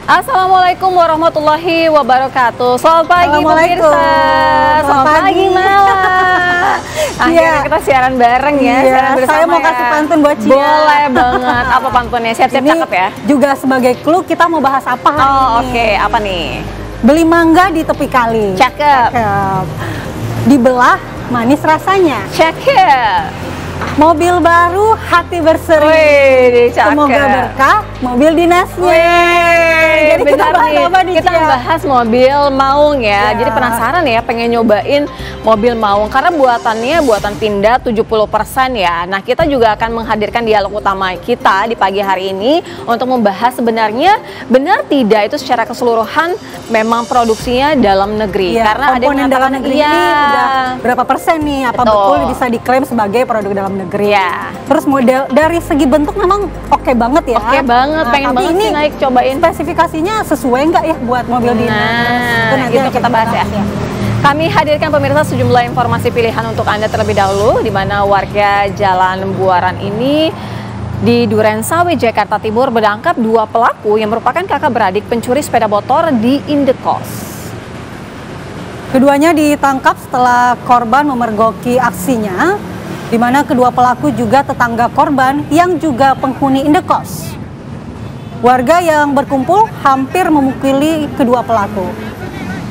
Assalamualaikum warahmatullahi wabarakatuh. Selamat pagi pemirsa. Selamat pagi Mala. Akhirnya kita siaran bareng ya. Siaran bersama saya mau kasih pantun buat Cia. Boleh banget. Apa pantunnya? Siap-siap cakep ya. Juga sebagai clue kita mau bahas apa hari ini. Oke. Apa nih? Beli mangga di tepi kali. Cakep. Dibelah manis rasanya. Cakep. Mobil baru hati berseri. Wih, cakep. Semoga berkah mobil dinasnya. Jadi kita bahas apa nih, kita Cia? bahas mobil maung ya. Jadi penasaran ya, pengen nyobain mobil maung karena buatannya buatan Pindad 70% ya. Nah, kita juga akan menghadirkan dialog utama kita di pagi hari ini untuk membahas sebenarnya benar tidak itu secara keseluruhan memang produksinya dalam negeri. Ya, karena ada yang dalam negeri ini udah berapa persen nih? Apa betul bisa diklaim sebagai produk dalam negeri? Ya. Terus model dari segi bentuk memang oke banget ya. Oke banget, pengen banget ini sih naik cobain. Spesifikasinya sesuai nggak ya buat mobil dinas? Nah, itu kita bahas ya. Kami hadirkan pemirsa sejumlah informasi pilihan untuk Anda terlebih dahulu, di mana warga Jalan Buaran ini di Durensawit, Jakarta Timur menangkap dua pelaku yang merupakan kakak beradik pencuri sepeda motor di Indekos. Keduanya ditangkap setelah korban memergoki aksinya, di mana kedua pelaku juga tetangga korban yang juga penghuni Indekos. Warga yang berkumpul hampir memukuli kedua pelaku.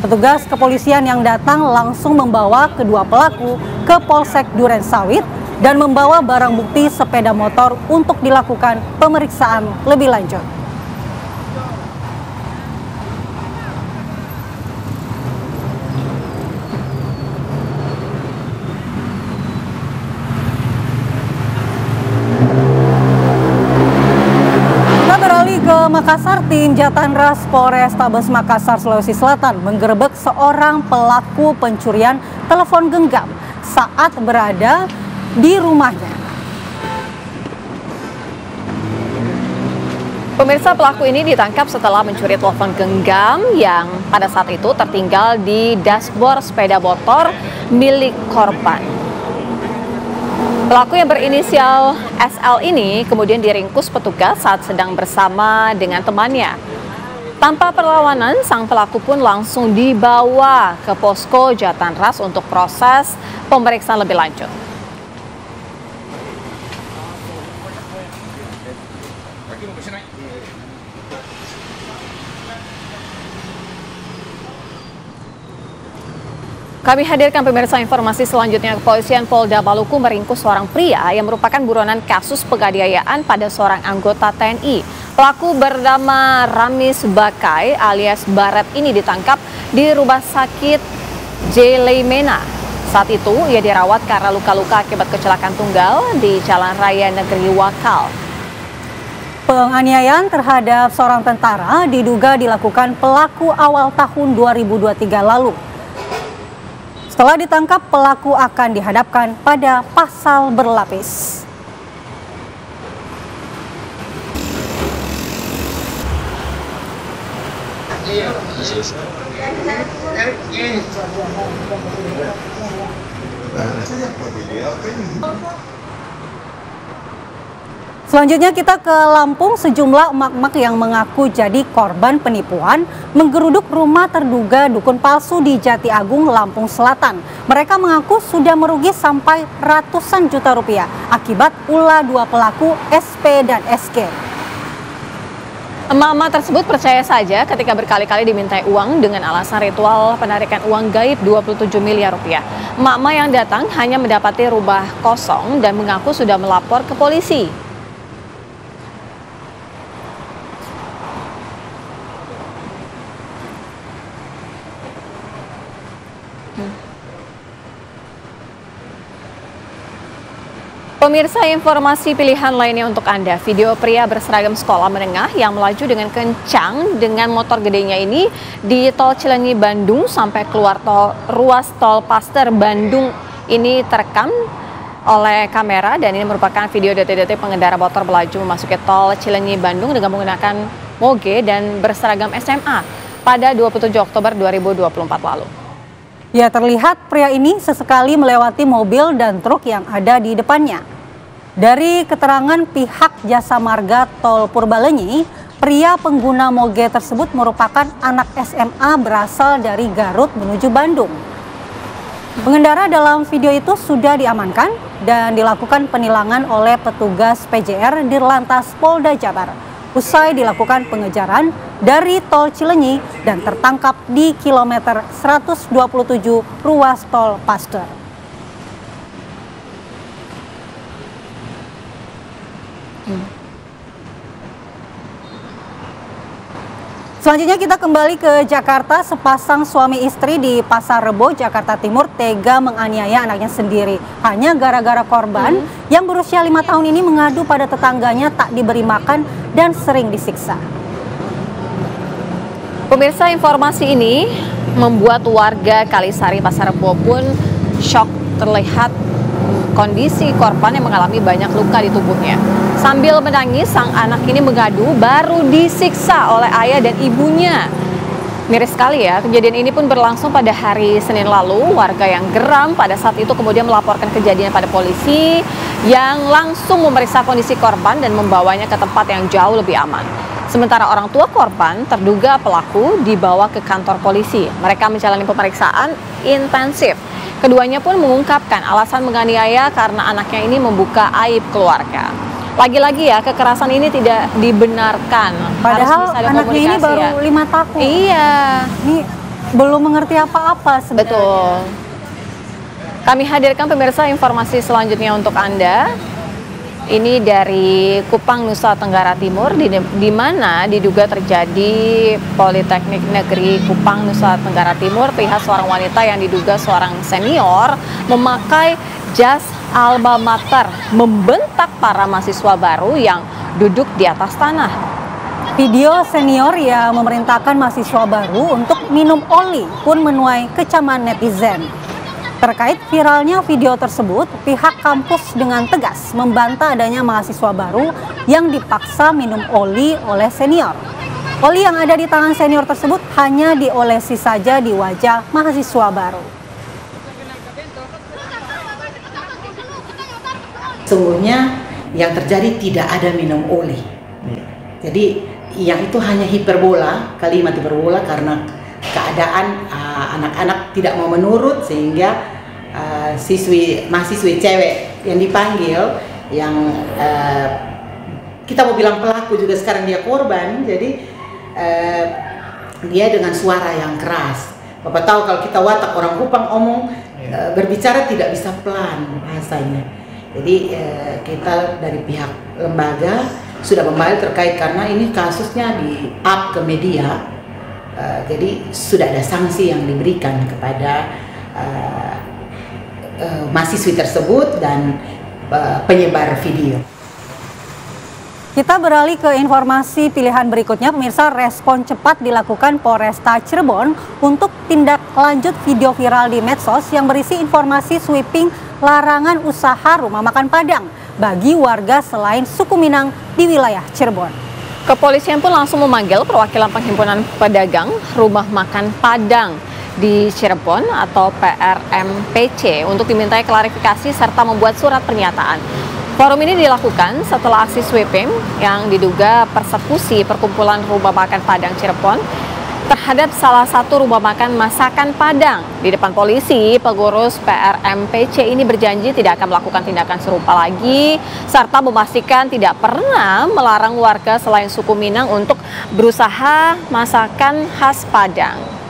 Petugas kepolisian yang datang langsung membawa kedua pelaku ke Polsek Durensawit dan membawa barang bukti sepeda motor untuk dilakukan pemeriksaan lebih lanjut. Ke Makassar, tim Jatanras Polrestabes Makassar, Sulawesi Selatan menggerebek seorang pelaku pencurian telepon genggam saat berada di rumahnya. Pemirsa, pelaku ini ditangkap setelah mencuri telepon genggam yang pada saat itu tertinggal di dashboard sepeda motor milik korban. Pelaku yang berinisial SL ini kemudian diringkus petugas saat sedang bersama dengan temannya. Tanpa perlawanan, sang pelaku pun langsung dibawa ke posko Jatanras untuk proses pemeriksaan lebih lanjut. Kami hadirkan pemirsa informasi selanjutnya. Kepolisian Polda Maluku meringkus seorang pria yang merupakan buronan kasus penganiayaan pada seorang anggota TNI. Pelaku bernama Ramis Bakai alias Baret ini ditangkap di rumah sakit Jeleimena. Saat itu ia dirawat karena luka-luka akibat kecelakaan tunggal di Jalan Raya Negeri Wakal. Penganiayaan terhadap seorang tentara diduga dilakukan pelaku awal tahun 2023 lalu. Setelah ditangkap, pelaku akan dihadapkan pada pasal berlapis. Selanjutnya kita ke Lampung. Sejumlah emak-emak yang mengaku jadi korban penipuan menggeruduk rumah terduga dukun palsu di Jati Agung, Lampung Selatan. Mereka mengaku sudah merugi sampai ratusan juta rupiah akibat ulah dua pelaku SP dan SK. Emak-emak tersebut percaya saja ketika berkali-kali dimintai uang dengan alasan ritual penarikan uang gaib 27 miliar rupiah. Emak-emak yang datang hanya mendapati rumah kosong dan mengaku sudah melapor ke polisi. Pemirsa, informasi pilihan lainnya untuk Anda. Video pria berseragam sekolah menengah yang melaju dengan kencang dengan motor gedenya ini di tol Cilenyi Bandung sampai keluar ruas tol Paster Bandung ini terekam oleh kamera, dan ini merupakan video detik-detik pengendara motor melaju memasuki tol Cilenyi Bandung dengan menggunakan moge dan berseragam SMA pada 27 Oktober 2024 lalu. Ya, terlihat pria ini sesekali melewati mobil dan truk yang ada di depannya. Dari keterangan pihak Jasa Marga Tol Purbalenyi, Pria pengguna moge tersebut merupakan anak SMA berasal dari Garut menuju Bandung. Pengendara dalam video itu sudah diamankan dan dilakukan penilangan oleh petugas PJR Dirlantas Polda Jabar. Usai dilakukan pengejaran dari tol Cileunyi dan tertangkap di kilometer 127 ruas tol Pasteur. Selanjutnya kita kembali ke Jakarta. Sepasang suami istri di Pasar Rebo, Jakarta Timur tega menganiaya anaknya sendiri. Hanya gara-gara korban yang berusia 5 tahun ini mengadu pada tetangganya tak diberi makan dan sering disiksa. Pemirsa, informasi ini membuat warga Kalisari Pasar Rebo pun shock terlihat kondisi korban yang mengalami banyak luka di tubuhnya. Sambil menangis, sang anak ini mengadu baru disiksa oleh ayah dan ibunya. Miris sekali ya, kejadian ini pun berlangsung pada hari Senin lalu. Warga yang geram pada saat itu kemudian melaporkan kejadian pada polisi yang langsung memeriksa kondisi korban dan membawanya ke tempat yang jauh lebih aman. Sementara orang tua korban, terduga pelaku, dibawa ke kantor polisi. Mereka menjalani pemeriksaan intensif. Keduanya pun mengungkapkan alasan menganiaya karena anaknya ini membuka aib keluarga. Lagi-lagi ya, kekerasan ini tidak dibenarkan. Padahal anaknya ini baru 5 tahun. Iya. Ini belum mengerti apa-apa sebenarnya. Betul. Kami hadirkan pemirsa informasi selanjutnya untuk Anda. Ini dari Kupang, Nusa Tenggara Timur, di mana diduga terjadi Politeknik Negeri Kupang, Nusa Tenggara Timur. Pihak seorang wanita yang diduga seorang senior memakai jas alma mater membentak para mahasiswa baru yang duduk di atas tanah. Video senior yang memerintahkan mahasiswa baru untuk minum oli pun menuai kecaman netizen. Terkait viralnya video tersebut, pihak kampus dengan tegas membantah adanya mahasiswa baru yang dipaksa minum oli oleh senior. Oli yang ada di tangan senior tersebut hanya diolesi saja di wajah mahasiswa baru. Sungguhnya yang terjadi tidak ada minum oli. Jadi yang itu hanya hiperbola, kalimat hiperbola karena keadaan anak-anak tidak mau menurut sehingga mahasiswi cewek yang dipanggil yang kita mau bilang pelaku juga sekarang dia korban, jadi dia dengan suara yang keras. Bapak tahu kalau kita watak orang Kupang omong berbicara tidak bisa pelan bahasanya. Jadi kita dari pihak lembaga sudah membayar terkait karena ini kasusnya di up ke media. Jadi sudah ada sanksi yang diberikan kepada mahasiswi tersebut dan penyebar video. Kita beralih ke informasi pilihan berikutnya. Pemirsa, respon cepat dilakukan Polresta Cirebon untuk tindak lanjut video viral di medsos yang berisi informasi sweeping larangan usaha rumah makan Padang bagi warga selain suku Minang di wilayah Cirebon. Kepolisian pun langsung memanggil perwakilan Perhimpunan Pedagang Rumah Makan Padang di Cirebon atau PRMPC untuk dimintai klarifikasi serta membuat surat pernyataan. Forum ini dilakukan setelah aksi sweeping yang diduga persekusi perkumpulan rumah makan Padang Cirebon terhadap salah satu rumah makan masakan Padang. Di depan polisi, pengurus PRMPC ini berjanji tidak akan melakukan tindakan serupa lagi, serta memastikan tidak pernah melarang warga selain suku Minang untuk berusaha masakan khas Padang.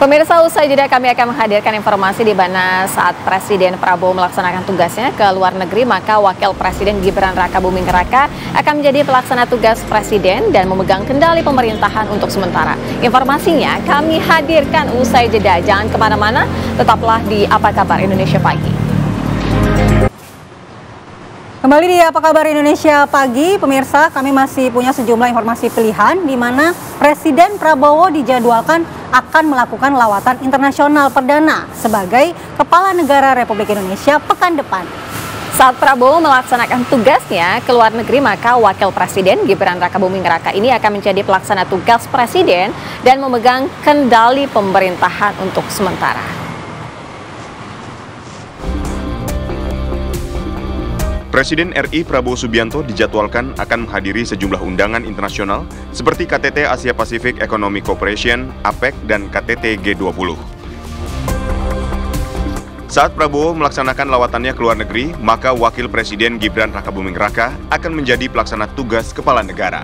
Pemirsa, usai jeda kami akan menghadirkan informasi di mana saat Presiden Prabowo melaksanakan tugasnya ke luar negeri, maka Wakil Presiden Gibran Rakabuming Raka akan menjadi pelaksana tugas Presiden dan memegang kendali pemerintahan untuk sementara. Informasinya kami hadirkan usai jeda. Jangan kemana-mana, tetaplah di Apa Kabar Indonesia Pagi. Kembali di Apa Kabar Indonesia Pagi, pemirsa, kami masih punya sejumlah informasi pilihan di mana Presiden Prabowo dijadwalkan akan melakukan lawatan internasional perdana sebagai Kepala Negara Republik Indonesia pekan depan. Saat Prabowo melaksanakan tugasnya ke luar negeri, maka Wakil Presiden Gibran Rakabuming Raka ini akan menjadi pelaksana tugas Presiden dan memegang kendali pemerintahan untuk sementara. Presiden RI Prabowo Subianto dijadwalkan akan menghadiri sejumlah undangan internasional seperti KTT Asia Pacific Economic Cooperation, APEC, dan KTT G20. Saat Prabowo melaksanakan lawatannya ke luar negeri, maka Wakil Presiden Gibran Rakabuming Raka akan menjadi pelaksana tugas Kepala Negara.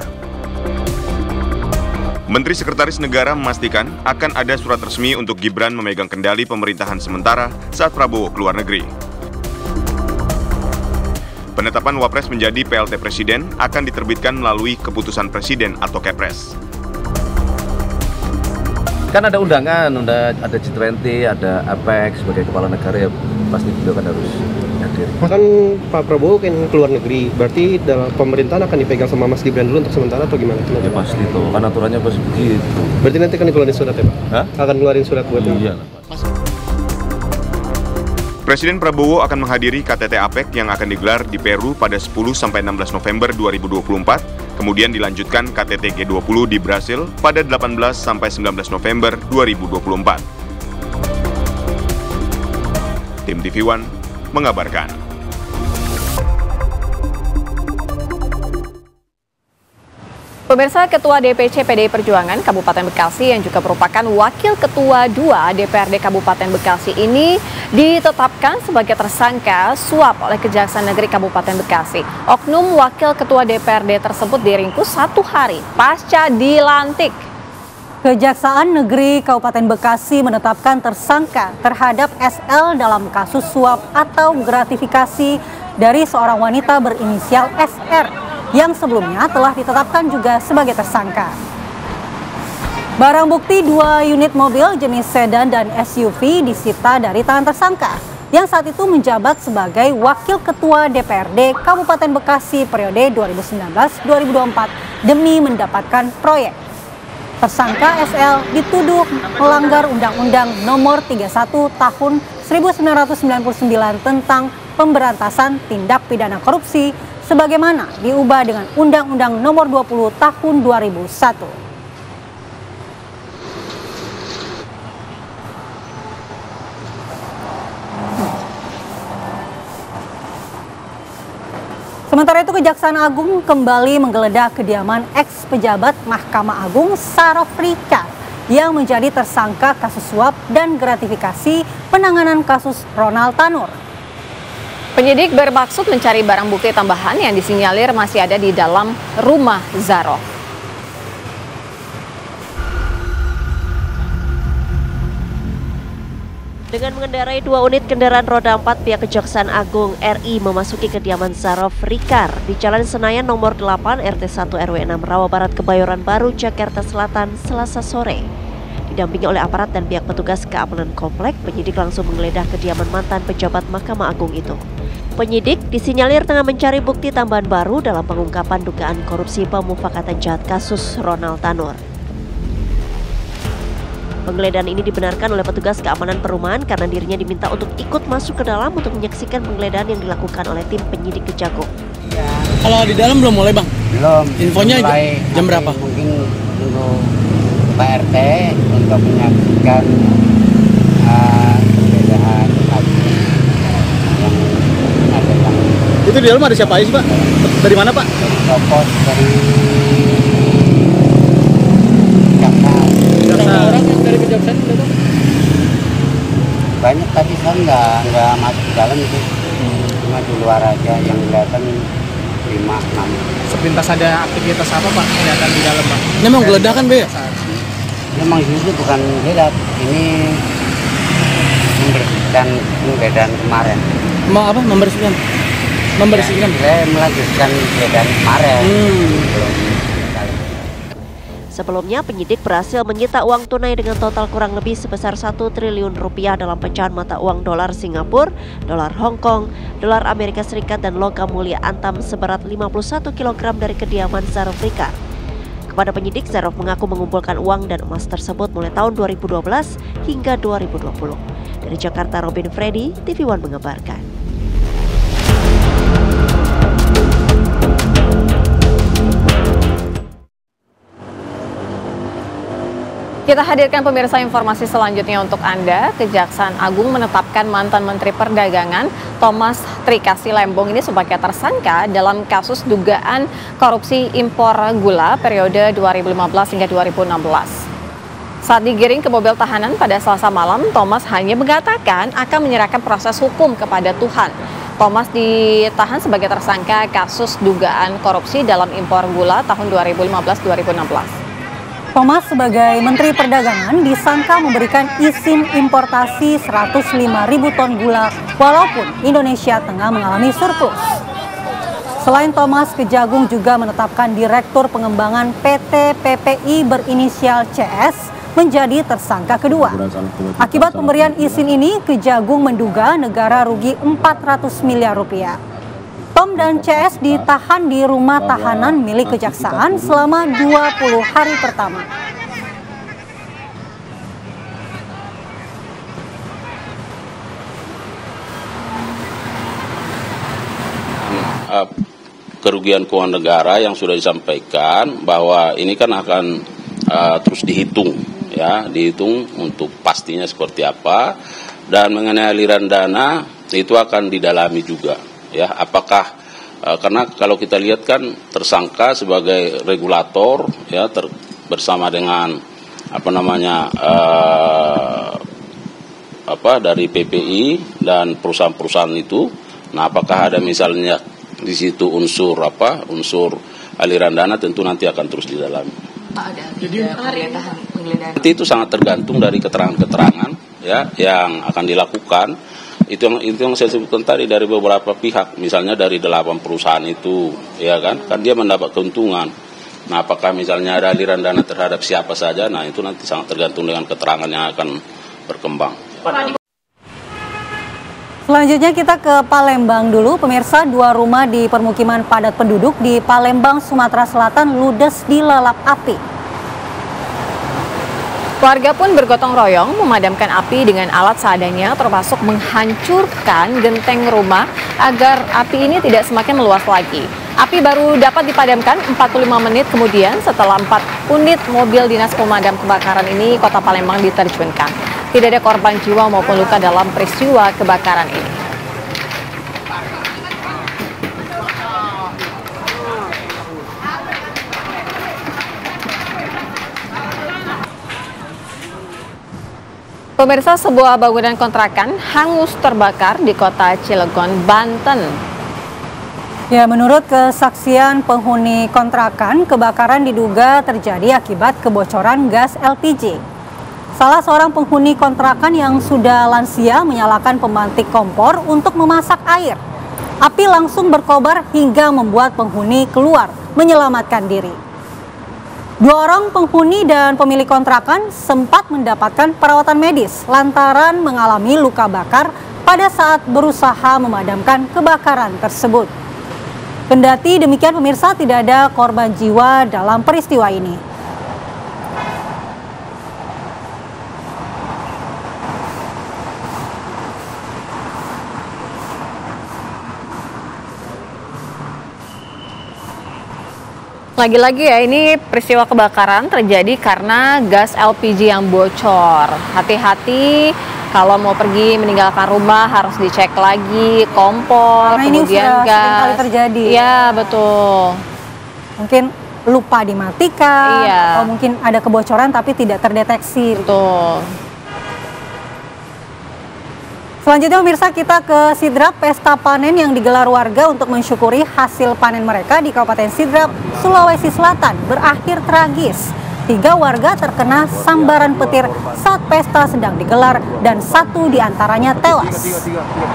Menteri Sekretaris Negara memastikan akan ada surat resmi untuk Gibran memegang kendali pemerintahan sementara saat Prabowo ke luar negeri. Penetapan Wapres menjadi PLT Presiden akan diterbitkan melalui keputusan Presiden atau Kepres. Kan ada undangan, ada G20, ada APEC sebagai kepala negara, ya pasti beliau kan harus hadir. Kan Pak Prabowo kan keluar negeri, berarti dalam pemerintahan akan dipegang sama Mas Gibran dulu untuk sementara atau gimana? Ya pasti tuh, kan aturannya pasti begitu. Berarti nanti kan dikeluarin surat ya Pak? Hah? Akan keluarin surat buat Iya. Presiden Prabowo akan menghadiri KTT APEC yang akan digelar di Peru pada 10-16 November 2024, kemudian dilanjutkan KTT G20 di Brasil pada 18-19 November 2024. Tim TV One mengabarkan. Pemirsa, Ketua DPC PDI Perjuangan Kabupaten Bekasi yang juga merupakan Wakil Ketua 2 DPRD Kabupaten Bekasi ini ditetapkan sebagai tersangka suap oleh Kejaksaan Negeri Kabupaten Bekasi. Oknum Wakil Ketua DPRD tersebut diringkus 1 hari pasca dilantik. Kejaksaan Negeri Kabupaten Bekasi menetapkan tersangka terhadap SL dalam kasus suap atau gratifikasi dari seorang wanita berinisial SR yang sebelumnya telah ditetapkan juga sebagai tersangka. Barang bukti 2 unit mobil jenis sedan dan SUV disita dari tangan tersangka yang saat itu menjabat sebagai Wakil Ketua DPRD Kabupaten Bekasi periode 2019-2024 demi mendapatkan proyek. Tersangka SL dituduh melanggar Undang-Undang Nomor 31 Tahun 1999 tentang Pemberantasan Tindak Pidana Korupsi sebagaimana diubah dengan Undang-Undang Nomor 20 Tahun 2001. Sementara itu, Kejaksaan Agung kembali menggeledah kediaman ex-pejabat Mahkamah Agung Sarof Rika yang menjadi tersangka kasus suap dan gratifikasi penanganan kasus Ronald Tanur. Penyidik bermaksud mencari barang bukti tambahan yang disinyalir masih ada di dalam rumah Zarof. Dengan mengendarai 2 unit kendaraan roda 4, pihak Kejaksaan Agung RI memasuki kediaman Sarof Rikar di Jalan Senayan nomor 8 RT 1 RW 6 Rawa Barat, Kebayoran Baru, Jakarta Selatan, Selasa sore. Didampingi oleh aparat dan pihak petugas keamanan komplek, penyidik langsung menggeledah kediaman mantan pejabat Mahkamah Agung itu. Penyidik disinyalir tengah mencari bukti tambahan baru dalam pengungkapan dugaan korupsi pemufakatan jahat kasus Ronald Tanur. Penggeledahan ini dibenarkan oleh petugas keamanan perumahan karena dirinya diminta untuk ikut masuk ke dalam untuk menyaksikan penggeledahan yang dilakukan oleh tim penyidik Kejagung. Ya. Kalau di dalam belum mulai, Bang? Belum. Infonya jam berapa? Mungkin tunggu Pak RT untuk menyaksikan perbedaan hasil yang ada yang. Itu di dalam ada siapa aja sih, Pak? Dari mana, Pak? Topos dari Kejaksaan. Orang yang dari Kejaksaan itu, Bang? Banyak, tapi saya nggak masuk ke dalam itu. Cuma di luar aja yang kelihatan 5-6. Sepintas ada aktivitas apa, Pak? Kelihatan di dalam, Pak? Ini memang geledah kan, Be? Memang itu bukan geledah, ini membersihkan penggeledahan kemarin. Mau apa? Membersihkan? Membersihkan? Ya, melanjutkan penggeledahan kemarin. Sebelumnya, penyidik berhasil menyita uang tunai dengan total kurang lebih sebesar 1 triliun rupiah dalam pecahan mata uang dolar Singapura, dolar Hong Kong, dolar Amerika Serikat, dan logam mulia antam seberat 51 kg dari kediaman Sarof Rikar. Kepada penyidik, Sarof mengaku mengumpulkan uang dan emas tersebut mulai tahun 2012 hingga 2020. Dari Jakarta, Robin Freddy, TV One mengabarkan. Kita hadirkan pemirsa informasi selanjutnya untuk Anda. Kejaksaan Agung menetapkan mantan Menteri Perdagangan Thomas Trikasih Lembong ini sebagai tersangka dalam kasus dugaan korupsi impor gula periode 2015 hingga 2016. Saat digiring ke mobil tahanan pada Selasa malam, Thomas hanya mengatakan akan menyerahkan proses hukum kepada Tuhan. Thomas ditahan sebagai tersangka kasus dugaan korupsi dalam impor gula tahun 2015-2016. Thomas sebagai Menteri Perdagangan disangka memberikan izin importasi 105.000 ton gula walaupun Indonesia tengah mengalami surplus. Selain Thomas, Kejagung juga menetapkan Direktur Pengembangan PT PPI berinisial CS menjadi tersangka kedua. Akibat pemberian izin ini, Kejagung menduga negara rugi 400 miliar rupiah. Tom dan CS ditahan di rumah tahanan milik Kejaksaan selama 20 hari pertama. Kerugian keuangan negara yang sudah disampaikan bahwa ini kan akan terus dihitung, ya, dihitung untuk pastinya seperti apa, dan mengenai aliran dana itu akan didalami juga. Ya, apakah karena kalau kita lihat kan tersangka sebagai regulator, ya, bersama dengan dari PPI dan perusahaan-perusahaan itu. Nah, apakah ada misalnya di situ unsur aliran dana, tentu nanti akan terus didalami. Nanti itu sangat tergantung dari keterangan-keterangan, ya, yang akan dilakukan. Itu yang saya sebutkan tadi dari beberapa pihak, misalnya dari 8 perusahaan itu, ya kan dia mendapat keuntungan. Nah, apakah misalnya ada aliran dana terhadap siapa saja? Nah, itu nanti sangat tergantung dengan keterangan yang akan berkembang. Selanjutnya kita ke Palembang dulu, pemirsa. 2 rumah di permukiman padat penduduk di Palembang, Sumatera Selatan ludes dilalap api. Warga pun bergotong royong memadamkan api dengan alat seadanya, termasuk menghancurkan genteng rumah agar api ini tidak semakin meluas lagi. Api baru dapat dipadamkan 45 menit kemudian setelah 4 unit mobil dinas pemadam kebakaran ini Kota Palembang diterjunkan. Tidak ada korban jiwa maupun luka dalam peristiwa kebakaran ini. Pemirsa, sebuah bangunan kontrakan hangus terbakar di Kota Cilegon, Banten. Ya, menurut kesaksian penghuni kontrakan, kebakaran diduga terjadi akibat kebocoran gas LPG. Salah seorang penghuni kontrakan yang sudah lansia menyalakan pemantik kompor untuk memasak air. Api langsung berkobar hingga membuat penghuni keluar menyelamatkan diri. 2 orang penghuni dan pemilik kontrakan sempat mendapatkan perawatan medis lantaran mengalami luka bakar pada saat berusaha memadamkan kebakaran tersebut. Kendati demikian, pemirsa, tidak ada korban jiwa dalam peristiwa ini. Lagi-lagi ya, ini peristiwa kebakaran terjadi karena gas LPG yang bocor. Hati-hati kalau mau pergi meninggalkan rumah, harus dicek lagi kompor, karena kemudian ini sudah gas. sering kali terjadi. Iya, betul. Mungkin lupa dimatikan, iya, atau mungkin ada kebocoran tapi tidak terdeteksi. Betul. Selanjutnya pemirsa, kita ke Sidrap, pesta panen yang digelar warga untuk mensyukuri hasil panen mereka di Kabupaten Sidrap, Sulawesi Selatan berakhir tragis. 3 warga terkena sambaran petir saat pesta sedang digelar dan 1 diantaranya tewas.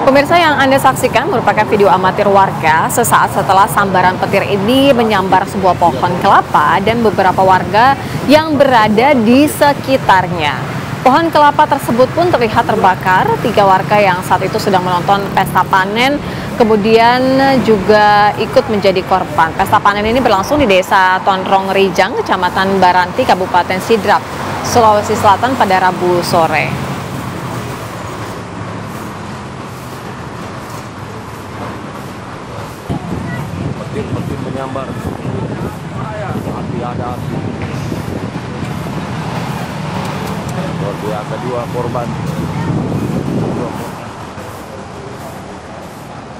Pemirsa, yang Anda saksikan merupakan video amatir warga sesaat setelah sambaran petir ini menyambar sebuah pohon kelapa dan beberapa warga yang berada di sekitarnya. Pohon kelapa tersebut pun terlihat terbakar. 3 warga yang saat itu sedang menonton pesta panen kemudian juga ikut menjadi korban. Pesta panen ini berlangsung di Desa Tonrong Rijang, Kecamatan Baranti, Kabupaten Sidrap, Sulawesi Selatan pada Rabu sore. Petir menyambar. Api ada api. kedua korban.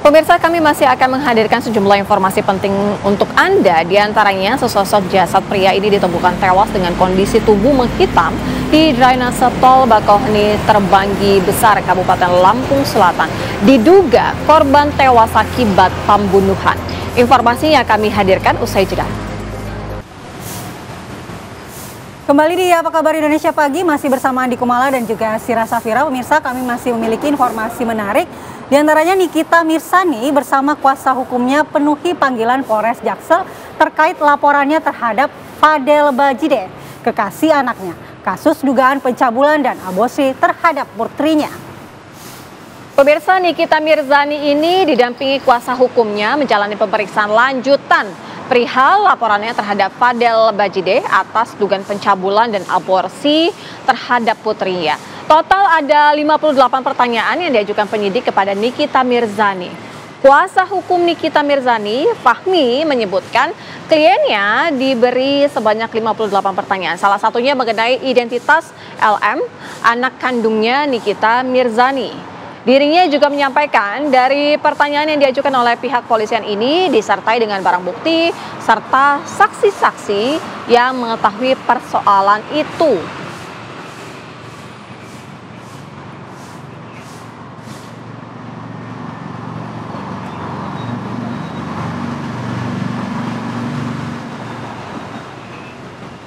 Pemirsa, kami masih akan menghadirkan sejumlah informasi penting untuk Anda. Di antaranya, sesosok jasad pria ini ditemukan tewas dengan kondisi tubuh menghitam di drainase tol Bakauheni Terbanggi Besar, Kabupaten Lampung Selatan. Diduga korban tewas akibat pembunuhan. Informasinya kami hadirkan usai jeda. Kembali di Apa Kabar Indonesia Pagi, masih bersama Andi Kumala dan juga Sira Safira. Pemirsa, kami masih memiliki informasi menarik. Di antaranya Nikita Mirzani bersama kuasa hukumnya penuhi panggilan Polres Jaksel terkait laporannya terhadap Fadel Bajide, kekasih anaknya, kasus dugaan pencabulan dan aborsi terhadap putrinya. Pemirsa, Nikita Mirzani ini didampingi kuasa hukumnya menjalani pemeriksaan lanjutan perihal laporannya terhadap Fadel Bajide atas dugaan pencabulan dan aborsi terhadap putrinya. Total ada 58 pertanyaan yang diajukan penyidik kepada Nikita Mirzani. Kuasa hukum Nikita Mirzani, Fahmi, menyebutkan kliennya diberi sebanyak 58 pertanyaan. Salah satunya mengenai identitas LM, anak kandungnya Nikita Mirzani. Dirinya juga menyampaikan dari pertanyaan yang diajukan oleh pihak polisian ini disertai dengan barang bukti serta saksi-saksi yang mengetahui persoalan itu.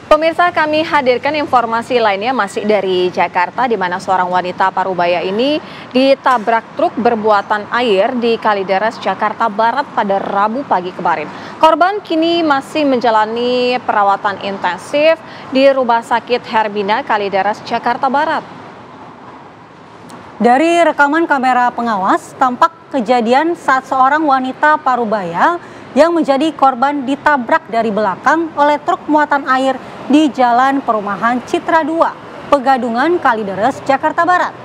Pemirsa, kami hadirkan informasi lainnya masih dari Jakarta, di mana seorang wanita parubaya ini ditabrak truk berbuatan air di Kalideres, Jakarta Barat pada Rabu pagi kemarin. Korban kini masih menjalani perawatan intensif di Rumah Sakit Herbina, Kalideres, Jakarta Barat. Dari rekaman kamera pengawas, tampak kejadian saat seorang wanita parubaya yang menjadi korban ditabrak dari belakang oleh truk muatan air di Jalan Perumahan Citra 2, Pegadungan, Kalideres, Jakarta Barat.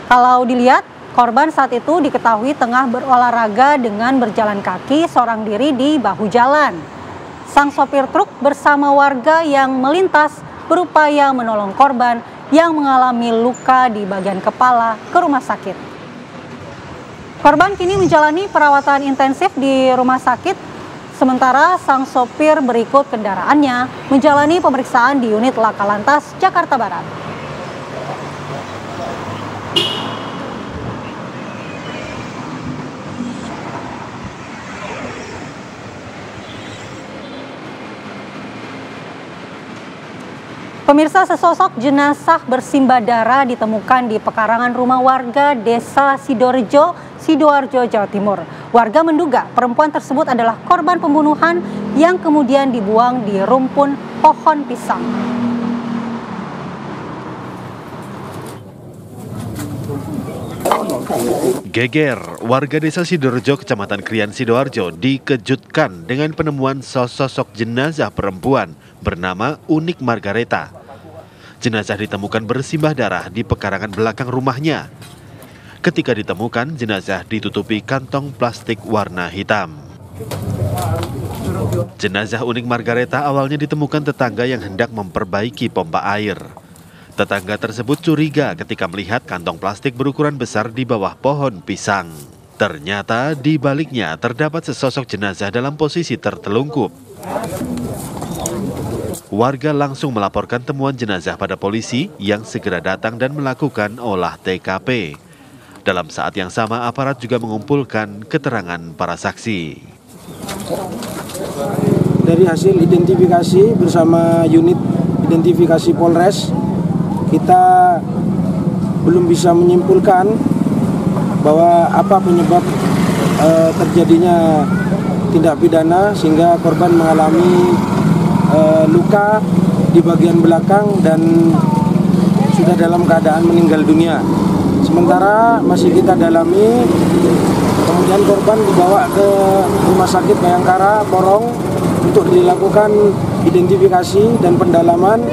Kalau dilihat, korban saat itu diketahui tengah berolahraga dengan berjalan kaki seorang diri di bahu jalan. Sang sopir truk bersama warga yang melintas berupaya menolong korban yang mengalami luka di bagian kepala ke rumah sakit. Korban kini menjalani perawatan intensif di rumah sakit, sementara sang sopir berikut kendaraannya menjalani pemeriksaan di unit Laka Lantas Jakarta Barat. Pemirsa, sesosok jenazah bersimbah darah ditemukan di pekarangan rumah warga Desa Sidoarjo, Sidoarjo, Jawa Timur. Warga menduga perempuan tersebut adalah korban pembunuhan yang kemudian dibuang di rumpun pohon pisang. Geger, warga Desa Sidoarjo, Kecamatan Krian, Sidoarjo dikejutkan dengan penemuan sosok jenazah perempuan bernama Unik Margareta. Jenazah ditemukan bersimbah darah di pekarangan belakang rumahnya. Ketika ditemukan, jenazah ditutupi kantong plastik warna hitam. Jenazah Unik Margareta awalnya ditemukan tetangga yang hendak memperbaiki pompa air. Tetangga tersebut curiga ketika melihat kantong plastik berukuran besar di bawah pohon pisang. Ternyata di baliknya terdapat sesosok jenazah dalam posisi tertelungkup. Warga langsung melaporkan temuan jenazah pada polisi yang segera datang dan melakukan olah TKP. Dalam saat yang sama, aparat juga mengumpulkan keterangan para saksi. Dari hasil identifikasi bersama unit identifikasi Polres, kita belum bisa menyimpulkan bahwa apa penyebab terjadinya tindak pidana sehingga korban mengalami luka di bagian belakang dan sudah dalam keadaan meninggal dunia. Sementara masih kita dalami, kemudian korban dibawa ke Rumah Sakit Bayangkara, Porong untuk dilakukan identifikasi dan pendalaman.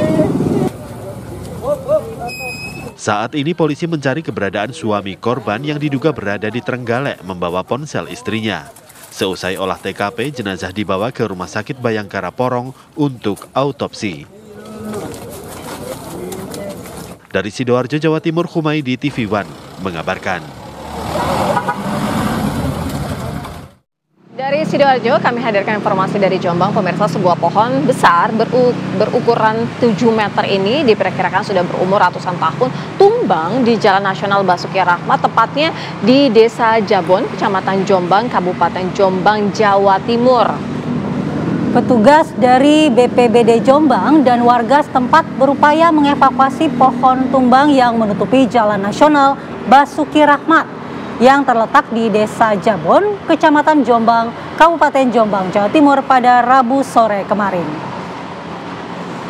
Saat ini polisi mencari keberadaan suami korban yang diduga berada di Trenggalek membawa ponsel istrinya. Seusai olah TKP, jenazah dibawa ke Rumah Sakit Bayangkara Porong untuk autopsi. Dari Sidoarjo, Jawa Timur, Humaydi, TV One mengabarkan. Dari Sidoarjo, kami hadirkan informasi dari Jombang. Pemirsa, sebuah pohon besar berukuran 7 meter ini diperkirakan sudah berumur ratusan tahun tumbang di Jalan Nasional Basuki Rahmat, tepatnya di Desa Jabon, Kecamatan Jombang, Kabupaten Jombang, Jawa Timur. Petugas dari BPBD Jombang dan warga setempat berupaya mengevakuasi pohon tumbang yang menutupi Jalan Nasional Basuki Rahmat yang terletak di Desa Jabon, Kecamatan Jombang, Kabupaten Jombang, Jawa Timur pada Rabu sore kemarin.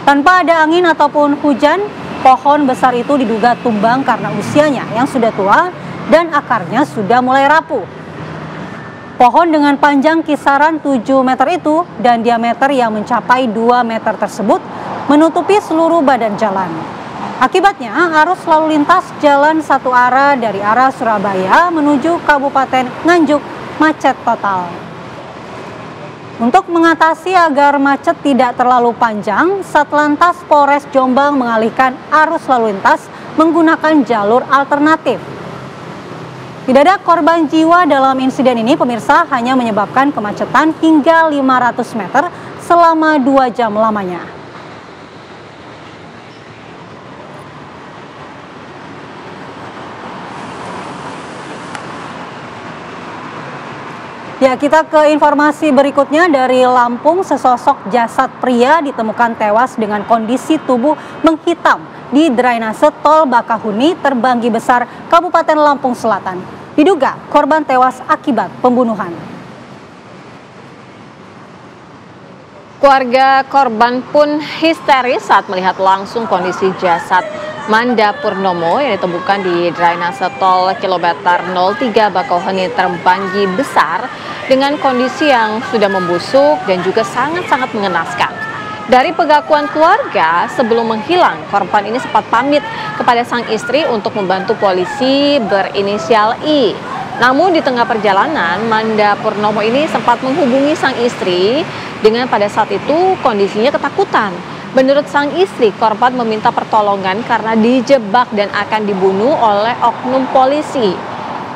Tanpa ada angin ataupun hujan, pohon besar itu diduga tumbang karena usianya yang sudah tua dan akarnya sudah mulai rapuh. Pohon dengan panjang kisaran 7 meter itu dan diameter yang mencapai 2 meter tersebut menutupi seluruh badan jalan. Akibatnya, arus lalu lintas jalan satu arah dari arah Surabaya menuju Kabupaten Nganjuk macet total. Untuk mengatasi agar macet tidak terlalu panjang, Satlantas Polres Jombang mengalihkan arus lalu lintas menggunakan jalur alternatif. Tidak ada korban jiwa dalam insiden ini, pemirsa, hanya menyebabkan kemacetan hingga 500 meter selama 2 jam lamanya. Ya, kita ke informasi berikutnya dari Lampung. Sesosok jasad pria ditemukan tewas dengan kondisi tubuh menghitam di drainase Tol Bakahuni, Terbanggi Besar, Kabupaten Lampung Selatan. Diduga korban tewas akibat pembunuhan. Keluarga korban pun histeris saat melihat langsung kondisi jasad Manda Purnomo yang ditemukan di drainase Tol kilometer 03 Bakauheni Terbanggi Besar dengan kondisi yang sudah membusuk dan juga sangat-sangat mengenaskan. Dari pengakuan keluarga, sebelum menghilang, korban ini sempat pamit kepada sang istri untuk membantu polisi berinisial I. Namun di tengah perjalanan, Manda Purnomo ini sempat menghubungi sang istri dengan pada saat itu kondisinya ketakutan. Menurut sang istri, korban meminta pertolongan karena dijebak dan akan dibunuh oleh oknum polisi.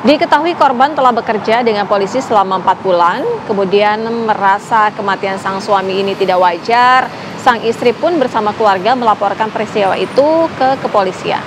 Diketahui korban telah bekerja dengan polisi selama 4 bulan, kemudian merasa kematian sang suami ini tidak wajar. Sang istri pun bersama keluarga melaporkan peristiwa itu ke kepolisian.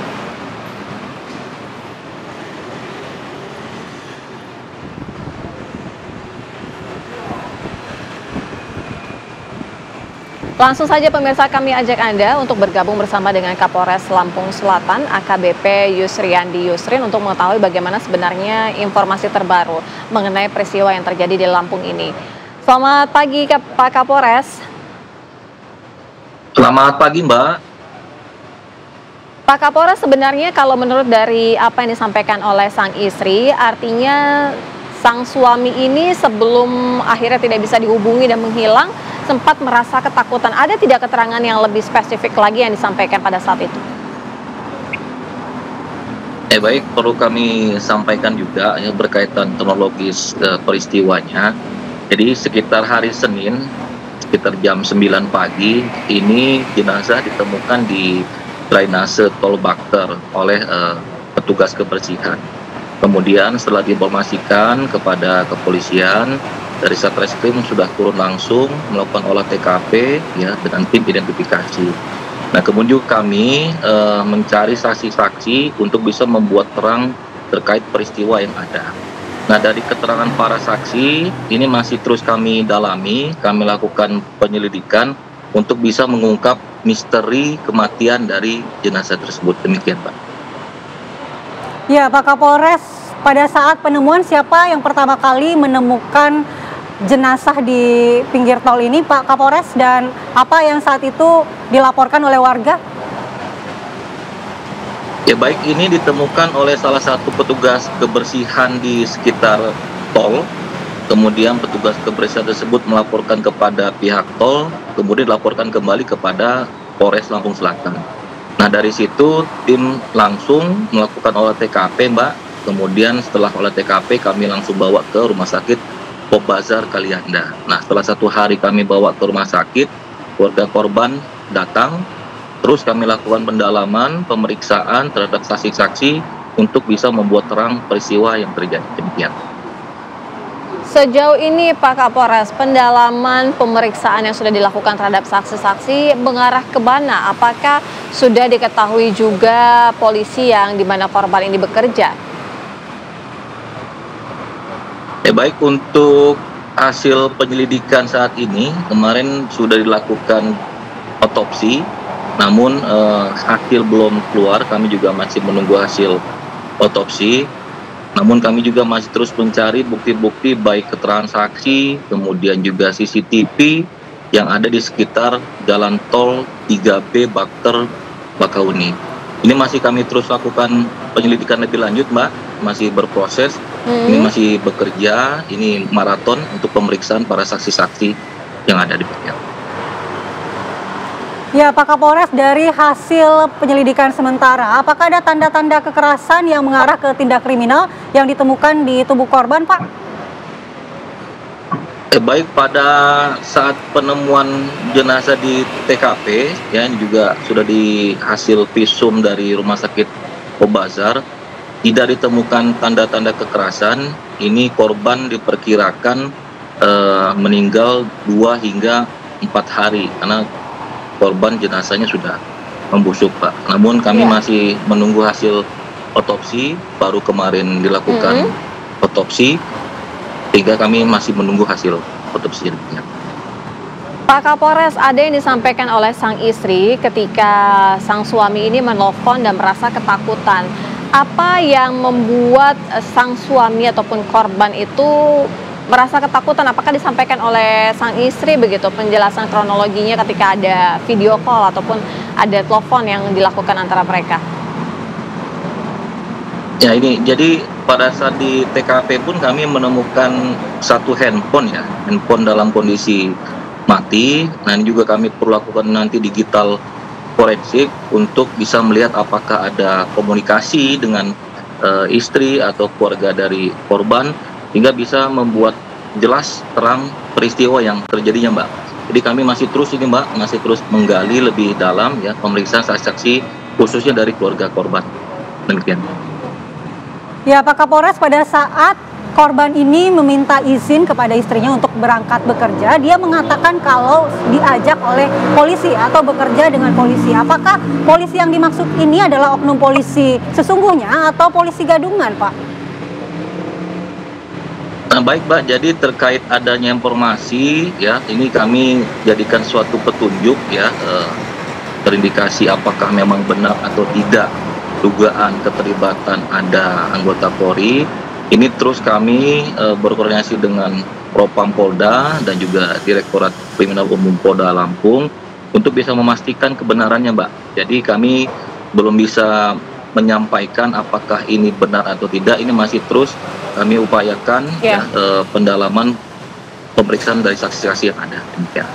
Langsung saja pemirsa, kami ajak Anda untuk bergabung bersama dengan Kapolres Lampung Selatan AKBP Yusriandi Yusrin untuk mengetahui bagaimana sebenarnya informasi terbaru mengenai peristiwa yang terjadi di Lampung ini. Selamat pagi Pak Kapolres. Selamat pagi Mbak. Pak Kapolres, sebenarnya kalau menurut dari apa yang disampaikan oleh sang istri, artinya sang suami ini sebelum akhirnya tidak bisa dihubungi dan menghilang, sempat merasa ketakutan. Ada tidak keterangan yang lebih spesifik lagi yang disampaikan pada saat itu? Baik, perlu kami sampaikan juga ya berkaitan kronologis peristiwanya. Jadi sekitar hari Senin, sekitar jam 9 pagi, ini jenazah ditemukan di drainase Tol Bakter oleh petugas kebersihan. Kemudian setelah diinformasikan kepada kepolisian, dari Satreskrim sudah turun langsung melakukan olah TKP ya dengan tim identifikasi. Nah, kemudian kami mencari saksi-saksi untuk bisa membuat terang terkait peristiwa yang ada. Nah, dari keterangan para saksi ini masih terus kami dalami, kami lakukan penyelidikan untuk bisa mengungkap misteri kematian dari jenazah tersebut. Demikian, Pak. Ya, Pak Kapolres, pada saat penemuan siapa yang pertama kali menemukan jenazah di pinggir tol ini, Pak Kapolres, dan apa yang saat itu dilaporkan oleh warga? Ya, baik, ini ditemukan oleh salah satu petugas kebersihan di sekitar tol. Kemudian petugas kebersihan tersebut melaporkan kepada pihak tol, kemudian dilaporkan kembali kepada Polres Lampung Selatan. Nah, dari situ tim langsung melakukan olah TKP, Mbak. Kemudian setelah olah TKP kami langsung bawa ke rumah sakit Pop Bazar Kalianda. Nah, setelah 1 hari kami bawa ke rumah sakit, keluarga korban datang, terus kami lakukan pendalaman, pemeriksaan terhadap saksi-saksi untuk bisa membuat terang peristiwa yang terjadi. Demikian. Sejauh ini Pak Kapolres, pendalaman pemeriksaan yang sudah dilakukan terhadap saksi-saksi mengarah ke mana? Apakah sudah diketahui juga polisi yang di mana korban ini bekerja? Baik, untuk hasil penyelidikan saat ini, kemarin sudah dilakukan otopsi, namun hasil belum keluar, kami juga masih menunggu hasil otopsi. Namun kami juga masih terus mencari bukti-bukti baik keterangan saksi, kemudian juga CCTV yang ada di sekitar jalan tol 3B Bakter Bakauni. Ini masih kami terus lakukan penyelidikan lebih lanjut, Mbak, masih berproses. Ini masih bekerja, ini maraton untuk pemeriksaan para saksi-saksi yang ada di Beliau. Ya, Pak Kapolres, dari hasil penyelidikan sementara, apakah ada tanda-tanda kekerasan yang mengarah ke tindak kriminal yang ditemukan di tubuh korban, Pak? Baik, pada saat penemuan jenazah di TKP, ya, ini juga sudah di hasil visum dari Rumah Sakit Obazar, tidak ditemukan tanda-tanda kekerasan. Ini korban diperkirakan meninggal 2 hingga 4 hari, karena korban jenazahnya sudah membusuk, Pak. Namun kami masih menunggu hasil otopsi, baru kemarin dilakukan otopsi, sehingga kami masih menunggu hasil otopsi. Pak Kapolres, ada yang disampaikan oleh sang istri ketika sang suami ini menelpon dan merasa ketakutan. Apa yang membuat sang suami ataupun korban itu merasa ketakutan? Apakah disampaikan oleh sang istri begitu penjelasan kronologinya ketika ada video call ataupun ada telepon yang dilakukan antara mereka? Ya, ini jadi pada saat di TKP pun kami menemukan satu handphone, ya, handphone dalam kondisi mati. Nah, ini juga kami perlu lakukan nanti digital forensik untuk bisa melihat apakah ada komunikasi dengan istri atau keluarga dari korban, hingga bisa membuat jelas terang peristiwa yang terjadinya, Mbak. Jadi kami masih terus ini, Mbak, masih terus menggali lebih dalam, ya, pemeriksaan saksi-saksi khususnya dari keluarga korban. Demikian. Ya, Pak Kapolres, pada saat korban ini meminta izin kepada istrinya untuk berangkat bekerja, dia mengatakan kalau diajak oleh polisi atau bekerja dengan polisi. Apakah polisi yang dimaksud ini adalah oknum polisi sesungguhnya atau polisi gadungan, Pak? Nah, baik, Mbak, jadi terkait adanya informasi, ya, ini kami jadikan suatu petunjuk, ya, terindikasi apakah memang benar atau tidak dugaan keterlibatan ada anggota Polri. Ini terus kami berkoordinasi dengan Propam Polda dan juga Direktorat Kriminal Umum Polda Lampung untuk bisa memastikan kebenarannya, Mbak. Jadi kami belum bisa menyampaikan apakah ini benar atau tidak. Ini masih terus kami upayakan, ya, pendalaman pemeriksaan dari saksi-saksi yang ada. Demikian.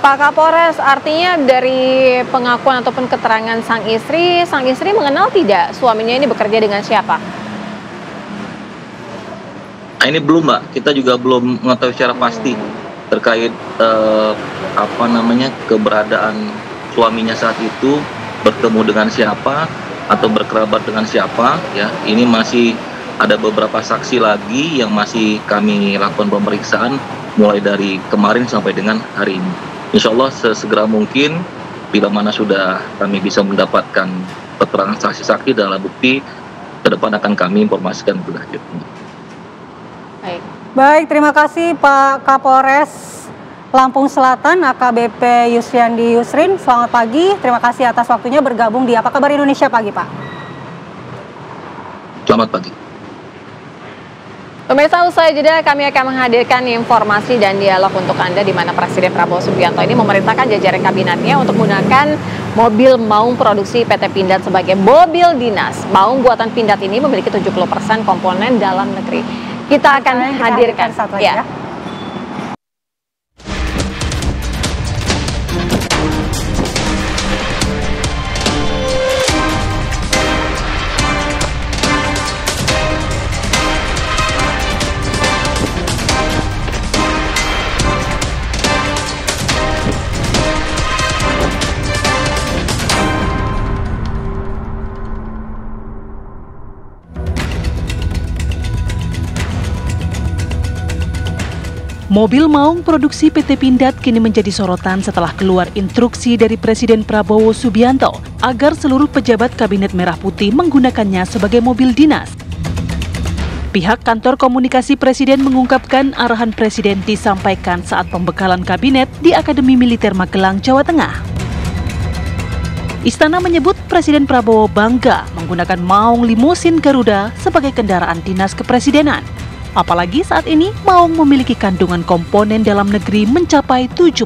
Pak Kapolres, artinya dari pengakuan ataupun keterangan sang istri mengenal tidak suaminya ini bekerja dengan siapa? Nah, ini belum, Mbak. Kita juga belum mengetahui secara pasti terkait keberadaan suaminya saat itu, bertemu dengan siapa atau berkerabat dengan siapa, ya. Ini masih ada beberapa saksi lagi yang masih kami lakukan pemeriksaan mulai dari kemarin sampai dengan hari ini. Insya Allah sesegera mungkin bila mana sudah kami bisa mendapatkan keterangan saksi-saksi dalam bukti, ke depan akan kami informasikan lebih lanjut. Baik, terima kasih Pak Kapolres Lampung Selatan AKBP Yusriandi Yusrin. Selamat pagi, terima kasih atas waktunya bergabung di Apa Kabar Indonesia Pagi, Pak. Selamat pagi. Pemirsa, usai jeda kami akan menghadirkan informasi dan dialog untuk Anda di mana Presiden Prabowo Subianto ini memerintahkan jajaran kabinetnya untuk menggunakan mobil maung produksi PT Pindad sebagai mobil dinas. Maung buatan Pindad ini memiliki 70% komponen dalam negeri. Kita akan hadirkan satu lagi, ya. Mobil maung produksi PT Pindad kini menjadi sorotan setelah keluar instruksi dari Presiden Prabowo Subianto agar seluruh pejabat Kabinet Merah Putih menggunakannya sebagai mobil dinas. Pihak kantor komunikasi Presiden mengungkapkan arahan Presiden disampaikan saat pembekalan kabinet di Akademi Militer Magelang, Jawa Tengah. Istana menyebut Presiden Prabowo bangga menggunakan maung limusin Garuda sebagai kendaraan dinas kepresidenan. Apalagi saat ini maung memiliki kandungan komponen dalam negeri mencapai 70%.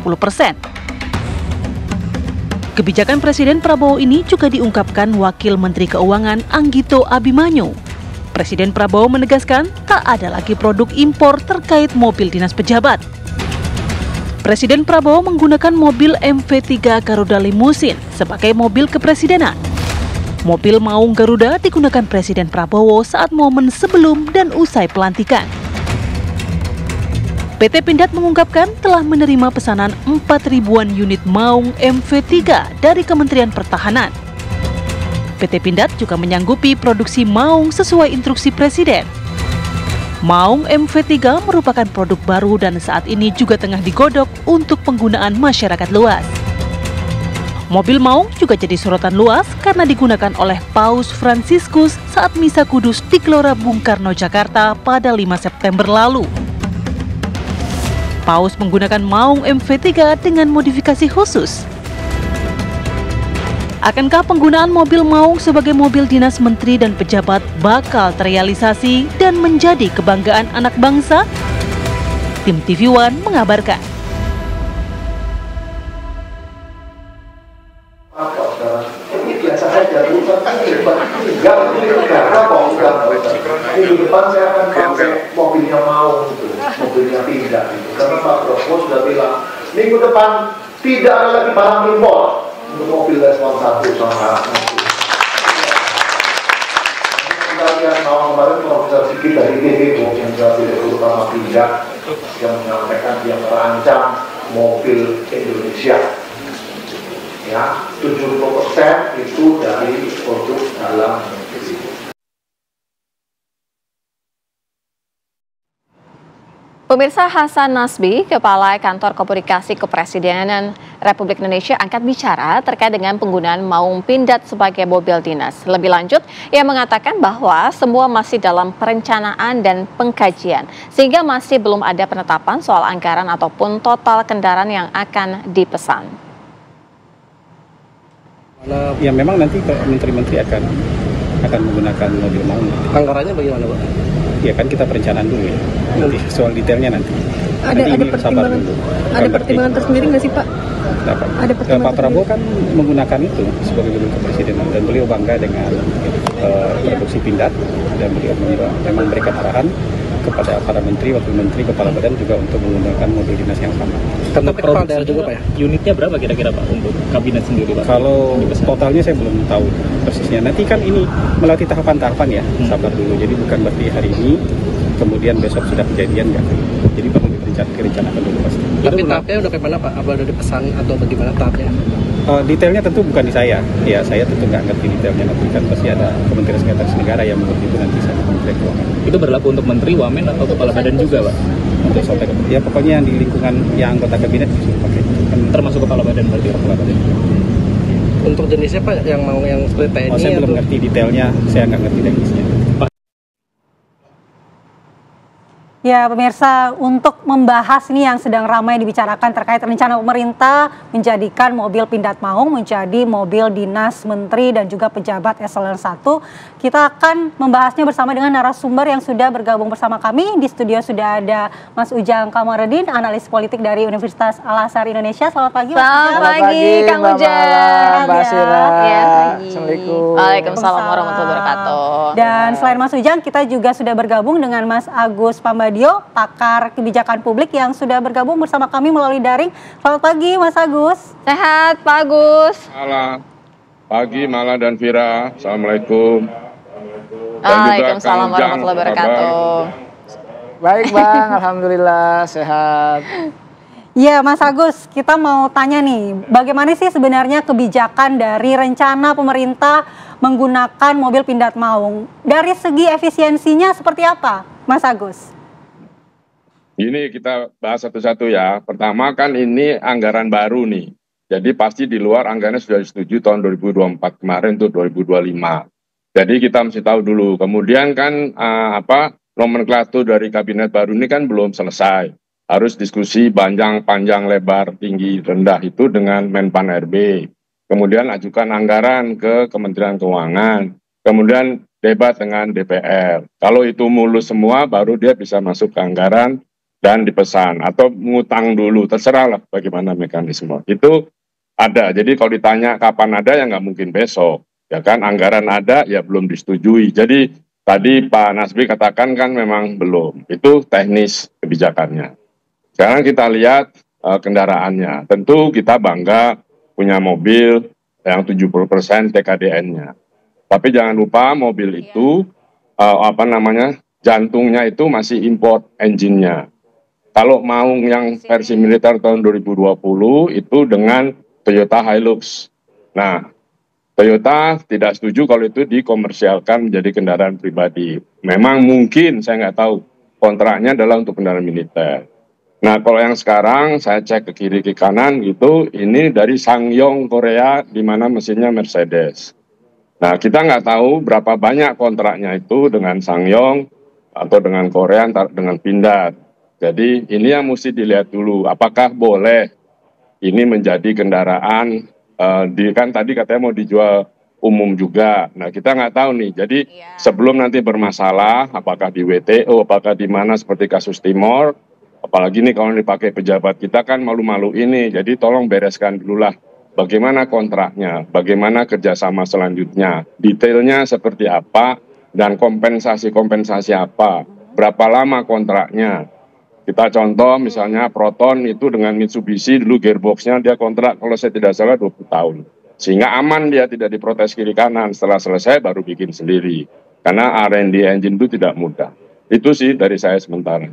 Kebijakan Presiden Prabowo ini juga diungkapkan Wakil Menteri Keuangan Anggito Abimanyu. Presiden Prabowo menegaskan tak ada lagi produk impor terkait mobil dinas pejabat. Presiden Prabowo menggunakan mobil MV3 Garuda Limusin sebagai mobil kepresidenan. Mobil maung Garuda digunakan Presiden Prabowo saat momen sebelum dan usai pelantikan. PT Pindad mengungkapkan telah menerima pesanan 4.000-an unit maung MV3 dari Kementerian Pertahanan. PT Pindad juga menyanggupi produksi maung sesuai instruksi Presiden. Maung MV3 merupakan produk baru dan saat ini juga tengah digodok untuk penggunaan masyarakat luas. Mobil maung juga jadi sorotan luas karena digunakan oleh Paus Fransiskus saat Misa Kudus di Gelora Bung Karno, Jakarta pada 5 September lalu. Paus menggunakan maung MV3 dengan modifikasi khusus. Akankah penggunaan mobil maung sebagai mobil dinas menteri dan pejabat bakal terrealisasi dan menjadi kebanggaan anak bangsa? Tim TV One mengabarkan. Minggu depan saya akan pakai mobilnya maung itu, mobilnya Pindad itu. Karena Pak Prabowo sudah bilang, minggu depan tidak ada lagi barang impor untuk mobil respon 1 sama kita lihat tahun kemarin Profesor Sigit dari ITB yang direktur utama Pindad yang menyampaikan dia merancang mobil Indonesia. Ya, 70% itu dari produk dalam negeri. Pemirsa, Hasan Nasbi, Kepala Kantor Komunikasi Kepresidenan Republik Indonesia angkat bicara terkait dengan penggunaan maung Pindad sebagai mobil dinas. Lebih lanjut, ia mengatakan bahwa semua masih dalam perencanaan dan pengkajian, sehingga masih belum ada penetapan soal anggaran ataupun total kendaraan yang akan dipesan. Ya memang nanti menteri-menteri akan menggunakan mobil maung. Anggarannya bagaimana, Pak? Ya kan kita perencanaan dulu ya. Nanti soal detailnya nanti. Ada pertimbangan tersendiri nggak sih, Pak? Pak Prabowo kan menggunakan itu sebagai mobil kepresidenan dan beliau bangga dengan produksi Pindad dan beliau memang memberikan arahan kepada para menteri, wakil menteri, kepala badan juga untuk menggunakan mobil dinas yang sama. Untuk kepala daerah juga, Pak ya? Unitnya berapa kira-kira, Pak, untuk kabinet sendiri, Pak? Kalau totalnya saya belum tahu persisnya. Nanti kan ini melewati tahapan-tahapan ya, sabar dulu. Jadi bukan berarti hari ini, kemudian besok sudah kejadian nggak. Jadi perlu direncanakan dulu pasti. Tapi tahapnya udah kayak mana, Pak? Apa udah dipesan atau bagaimana tahapnya? Detailnya tentu bukan di saya. Ya, saya tentu nggak ngerti detailnya. Nanti kan pasti ada Kementerian Sekretaris Negara yang mengerti itu nanti sama Kementerian Keuangan. Itu berlaku untuk menteri, wamen, atau kepala badan juga, Pak? Untuk sampai ya pokoknya yang di lingkungan yang anggota kabinet disuruh pakai. Termasuk kepala badan berarti? Kepala badan. Untuk jenisnya, Pak, yang mau yang seperti TNI? Saya belum ngerti detailnya. Saya nggak ngerti teknisnya. Ya pemirsa, untuk membahas ini yang sedang ramai dibicarakan terkait rencana pemerintah menjadikan mobil Pindad maung menjadi mobil dinas menteri dan juga pejabat eselon 1. Kita akan membahasnya bersama dengan narasumber yang sudah bergabung bersama kami. Di studio sudah ada Mas Ujang Kamarudin, analis politik dari Universitas Al-Azhar Indonesia. Selamat pagi, Mas Ujang. Selamat pagi, Kang Ujang. Mbak Sira. Ya, Assalamualaikum. Waalaikumsalam warahmatullahi wabarakatuh. Dan selain Mas Ujang, kita juga sudah bergabung dengan Mas Agus Pambadio, pakar kebijakan publik yang sudah bergabung bersama kami melalui daring. Selamat pagi, Mas Agus. Sehat, Pak Agus. Malam. Pagi, Mala dan Vira. Assalamualaikum. Waalaikumsalam warahmatullahi wabarakatuh. Baik, Bang. Alhamdulillah, sehat. Ya, Mas Agus, kita mau tanya nih, bagaimana sih sebenarnya kebijakan dari rencana pemerintah menggunakan mobil Pindad maung? Dari segi efisiensinya seperti apa, Mas Agus? Ini kita bahas satu-satu ya. Pertama kan ini anggaran baru nih. Jadi pasti di luar anggarannya sudah disetujui tahun 2024 kemarin tuh 2025. Jadi kita mesti tahu dulu. Kemudian kan nomenklatur dari kabinet baru ini kan belum selesai. Harus diskusi panjang lebar, tinggi, rendah itu dengan Menpan RB. Kemudian ajukan anggaran ke Kementerian Keuangan. Kemudian debat dengan DPR. Kalau itu mulus semua baru dia bisa masuk ke anggaran dan dipesan atau ngutang dulu, terserahlah bagaimana mekanisme. Itu ada. Jadi kalau ditanya kapan ada ya nggak mungkin besok. Ya kan, anggaran ada ya belum disetujui. Jadi tadi Pak Nasbi katakan kan memang belum. Itu teknis kebijakannya. Sekarang kita lihat kendaraannya. Tentu kita bangga punya mobil yang 70% TKDN-nya. Tapi jangan lupa mobil itu jantungnya itu masih import engine-nya. Kalau Maung yang versi militer tahun 2020 itu dengan Toyota Hilux. Nah, Toyota tidak setuju kalau itu dikomersialkan menjadi kendaraan pribadi. Memang mungkin, saya nggak tahu, kontraknya adalah untuk kendaraan militer. Nah, kalau yang sekarang saya cek ke kiri ke kanan gitu, ini dari SsangYong Korea di mana mesinnya Mercedes. Nah, kita nggak tahu berapa banyak kontraknya itu dengan SsangYong atau dengan Korea, dengan Pindad. Jadi ini yang mesti dilihat dulu, apakah boleh ini menjadi kendaraan, kan tadi katanya mau dijual umum juga. Nah, kita nggak tahu nih, jadi sebelum nanti bermasalah, apakah di WTO, apakah di mana seperti kasus Timor, apalagi nih kalau dipakai pejabat kita kan malu-malu ini, jadi tolong bereskan dulu lah. Bagaimana kontraknya, bagaimana kerjasama selanjutnya, detailnya seperti apa, dan kompensasi-kompensasi apa, berapa lama kontraknya. Kita contoh misalnya Proton itu dengan Mitsubishi dulu gearboxnya dia kontrak kalau saya tidak salah 20 tahun. Sehingga aman dia tidak diprotes kiri kanan, setelah selesai baru bikin sendiri. Karena R&D engine itu tidak mudah. Itu sih dari saya sementara.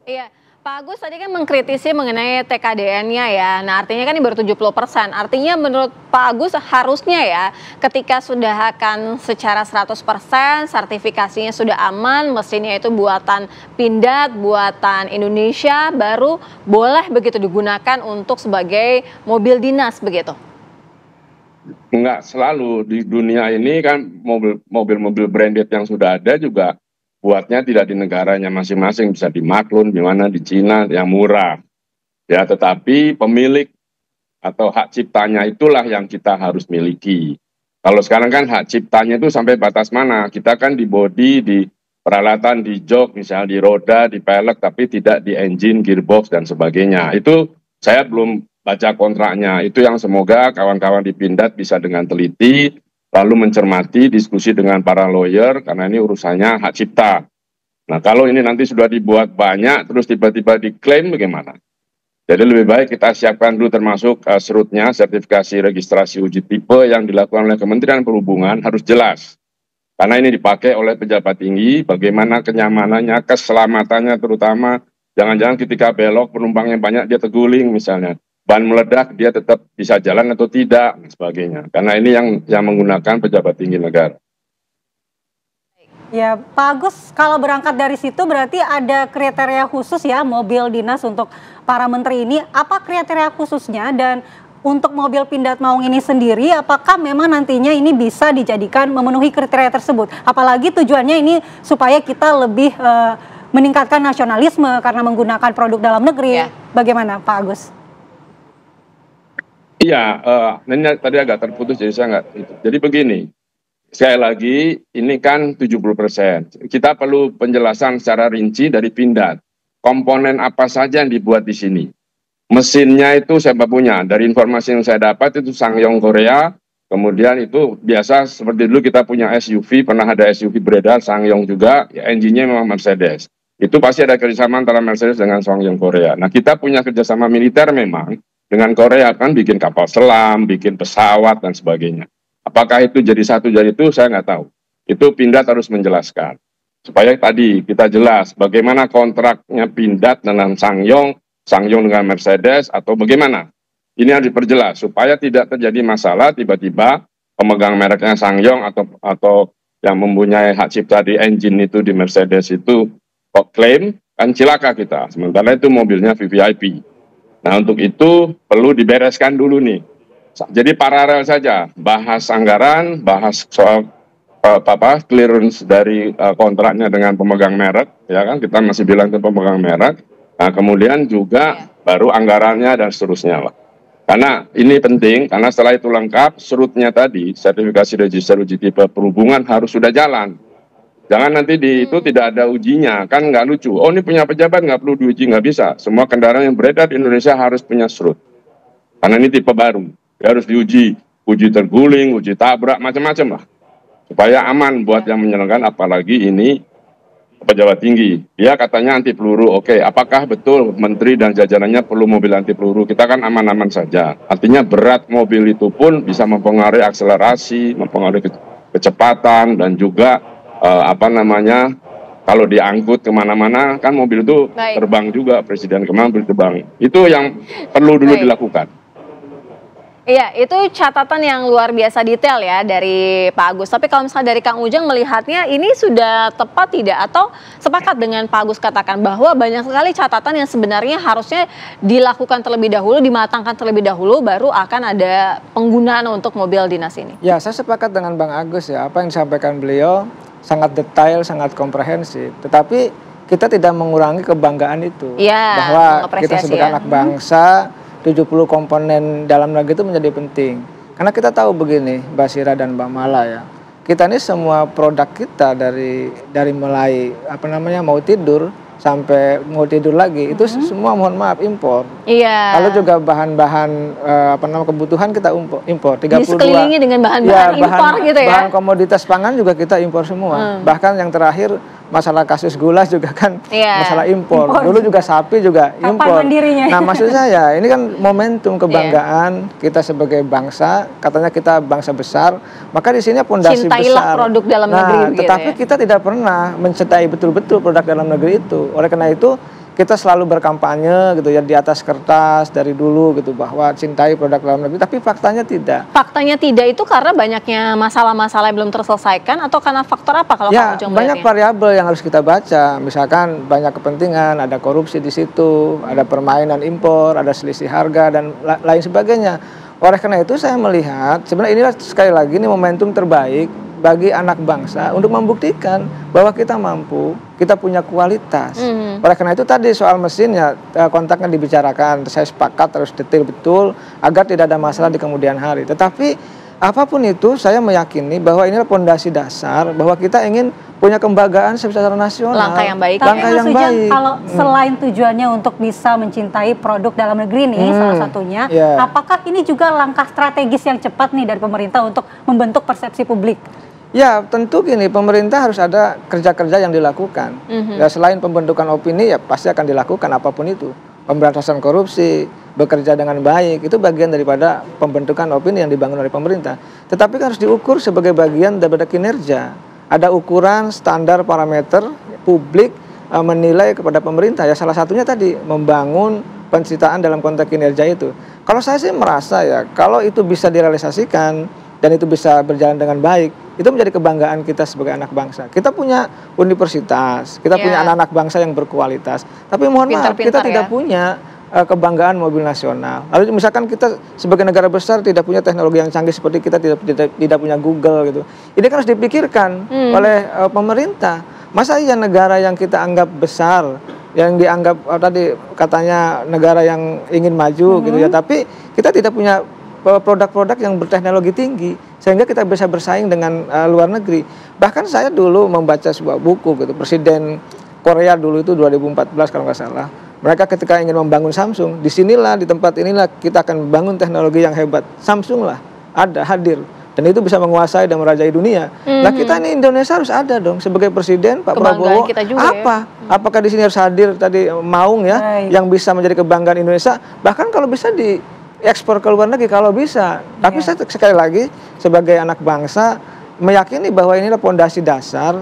Iya. Pak Agus tadi kan mengkritisi mengenai TKDN-nya ya. Nah, artinya kan ini baru 70%. Artinya menurut Pak Agus harusnya ya ketika sudah akan secara 100% sertifikasinya sudah aman, mesinnya itu buatan Pindad, buatan Indonesia, baru boleh begitu digunakan untuk sebagai mobil dinas begitu. Enggak selalu, di dunia ini kan mobil-mobil branded yang sudah ada juga buatnya tidak di negaranya masing-masing, bisa di Maklun, di mana di Cina yang murah. Ya, tetapi pemilik atau hak ciptanya itulah yang kita harus miliki. Kalau sekarang kan hak ciptanya itu sampai batas mana? Kita kan di body, di peralatan, di jok, misalnya di roda, di pelek, tapi tidak di engine, gearbox dan sebagainya. Itu saya belum baca kontraknya. Itu yang semoga kawan-kawan di Pindad bisa dengan teliti lalu mencermati, diskusi dengan para lawyer, karena ini urusannya hak cipta. Nah, kalau ini nanti sudah dibuat banyak, terus tiba-tiba diklaim bagaimana? Jadi lebih baik kita siapkan dulu termasuk serutnya, sertifikasi registrasi uji tipe yang dilakukan oleh Kementerian Perhubungan harus jelas. Karena ini dipakai oleh pejabat tinggi, bagaimana kenyamanannya, keselamatannya terutama, jangan-jangan ketika belok penumpangnya banyak dia terguling misalnya. Ban meledak dia tetap bisa jalan atau tidak dan sebagainya, karena ini yang menggunakan pejabat tinggi negara. Ya Pak Agus, kalau berangkat dari situ berarti ada kriteria khusus ya mobil dinas untuk para menteri ini. Apa kriteria khususnya, dan untuk mobil Pindad Maung ini sendiri apakah memang nantinya ini bisa dijadikan memenuhi kriteria tersebut? Apalagi tujuannya ini supaya kita lebih meningkatkan nasionalisme karena menggunakan produk dalam negeri. Bagaimana Pak Agus? Iya, ini tadi agak terputus jadi saya nggak itu. Jadi begini, sekali lagi ini kan 70%. Kita perlu penjelasan secara rinci dari Pindad. Komponen apa saja yang dibuat di sini? Mesinnya itu siapa punya? Dari informasi yang saya dapat itu SsangYong Korea. Kemudian itu biasa seperti dulu kita punya SUV, pernah ada SUV beredar SsangYong juga. Ya, engine-nya memang Mercedes. Itu pasti ada kerjasama antara Mercedes dengan SsangYong Korea. Nah, kita punya kerjasama militer memang dengan Korea, kan bikin kapal selam, bikin pesawat dan sebagainya. Apakah itu jadi satu jadi itu saya nggak tahu. Itu Pindad harus menjelaskan. Supaya tadi kita jelas bagaimana kontraknya Pindad dengan SsangYong dengan Mercedes atau bagaimana. Ini harus diperjelas supaya tidak terjadi masalah tiba-tiba pemegang mereknya SsangYong atau yang mempunyai hak cipta di engine itu di Mercedes itu kok klaim kan cilaka kita. Sementara itu mobilnya VVIP. Nah, untuk itu perlu dibereskan dulu nih. Jadi paralel saja, bahas anggaran, bahas soal clearance dari kontraknya dengan pemegang merek, ya kan, kita masih bilang itu pemegang merek. Nah, kemudian juga baru anggarannya dan seterusnya lah. Karena ini penting, karena setelah itu lengkap, surutnya tadi, sertifikasi register uji tipe perhubungan harus sudah jalan. Jangan nanti itu tidak ada ujinya, kan nggak lucu. Oh, ini punya pejabat nggak perlu diuji, nggak bisa. Semua kendaraan yang beredar di Indonesia harus punya surut. Karena ini tipe baru, dia harus diuji, uji terguling, uji tabrak, macam-macam lah. Supaya aman buat yang menyelenggarakan, apalagi ini pejabat tinggi. Dia katanya anti peluru, oke. Apakah betul menteri dan jajarannya perlu mobil anti peluru? Kita kan aman-aman saja. Artinya berat mobil itu pun bisa mempengaruhi akselerasi, mempengaruhi kecepatan, dan juga kalau diangkut kemana-mana, kan mobil itu terbang juga, presiden kemana terbang. Itu yang perlu dulu dilakukan. Iya, itu catatan yang luar biasa detail ya dari Pak Agus. Tapi kalau misalnya dari Kang Ujang melihatnya ini sudah tepat tidak? Atau sepakat dengan Pak Agus katakan bahwa banyak sekali catatan yang sebenarnya harusnya dilakukan terlebih dahulu, dimatangkan terlebih dahulu, baru akan ada penggunaan untuk mobil dinas ini? Ya, saya sepakat dengan Bang Agus ya. Apa yang disampaikan beliau sangat detail, sangat komprehensif. Tetapi kita tidak mengurangi kebanggaan itu. Ya, bahwa kita sebagai anak bangsa, 70 komponen dalam negeri itu menjadi penting. Karena kita tahu begini, Mbak Sira dan Mbak Mala ya. Kita ini semua produk kita dari mulai mau tidur sampai mau tidur lagi itu semua mohon maaf impor. Iya. Lalu juga bahan-bahan kebutuhan kita impor. 32. Disekelilingi dengan bahan-bahan impor gitu ya. Bahan komoditas pangan juga kita impor semua. Bahkan yang terakhir masalah kasus gula juga kan masalah impor. Dulu juga sapi juga impor. Nah, maksud saya ini kan momentum kebanggaan kita sebagai bangsa, katanya kita bangsa besar, maka di sini pondasi besar. Cintailah produk dalam negeri. Tetapi kita tidak pernah mencintai betul-betul produk dalam negeri itu. Oleh karena itu kita selalu berkampanye gitu ya di atas kertas dari dulu gitu bahwa cintai produk dalam negeri, tapi faktanya tidak. Faktanya tidak itu karena banyaknya masalah-masalah yang belum terselesaikan atau karena faktor apa kalau Kang Ujang banyak variabel yang harus kita baca. Misalkan banyak kepentingan, ada korupsi di situ, ada permainan impor, ada selisih harga dan lain sebagainya. Oleh karena itu saya melihat sebenarnya inilah sekali lagi ini momentum terbaik bagi anak bangsa untuk membuktikan bahwa kita mampu, kita punya kualitas. Oleh karena itu tadi soal mesinnya kontaknya dibicarakan, saya sepakat harus detail betul agar tidak ada masalah di kemudian hari. Tetapi apapun itu saya meyakini bahwa inilah pondasi dasar bahwa kita ingin punya kebanggaan secara nasional. Langkah yang baik. Tapi Mas Ujang, kalau selain tujuannya untuk bisa mencintai produk dalam negeri nih salah satunya, apakah ini juga langkah strategis yang cepat nih dari pemerintah untuk membentuk persepsi publik? Ya tentu gini, pemerintah harus ada kerja-kerja yang dilakukan. Ya, selain pembentukan opini ya pasti akan dilakukan apapun itu. Pemberantasan korupsi, bekerja dengan baik, itu bagian daripada pembentukan opini yang dibangun oleh pemerintah. Tetapi kan harus diukur sebagai bagian daripada kinerja. Ada ukuran, standar, parameter, publik menilai kepada pemerintah. Ya salah satunya tadi membangun pencitraan dalam konteks kinerja itu. Kalau saya sih merasa ya, kalau itu bisa direalisasikan dan itu bisa berjalan dengan baik, itu menjadi kebanggaan kita sebagai anak bangsa. Kita punya universitas, kita punya anak-anak bangsa yang berkualitas. Tapi mohon maaf, kita tidak punya kebanggaan mobil nasional. Lalu misalkan kita sebagai negara besar tidak punya teknologi yang canggih seperti kita tidak punya Google gitu. Ini kan harus dipikirkan oleh pemerintah. Masa iya negara yang kita anggap besar, yang dianggap tadi katanya negara yang ingin maju gitu ya, tapi kita tidak punya produk-produk yang berteknologi tinggi sehingga kita bisa bersaing dengan luar negeri. Bahkan saya dulu membaca sebuah buku gitu, Presiden Korea dulu itu 2014 kalau nggak salah. Mereka ketika ingin membangun Samsung, disinilah di tempat inilah kita akan membangun teknologi yang hebat. Samsung lah hadir dan itu bisa menguasai dan merajai dunia. Nah kita ini Indonesia harus ada dong sebagai presiden Pak Prabowo. Apa? Apakah di sini harus hadir tadi Maung ya yang bisa menjadi kebanggaan Indonesia? Bahkan kalau bisa ekspor ke luar negeri kalau bisa. Tapi saya sekali lagi sebagai anak bangsa meyakini bahwa inilah pondasi dasar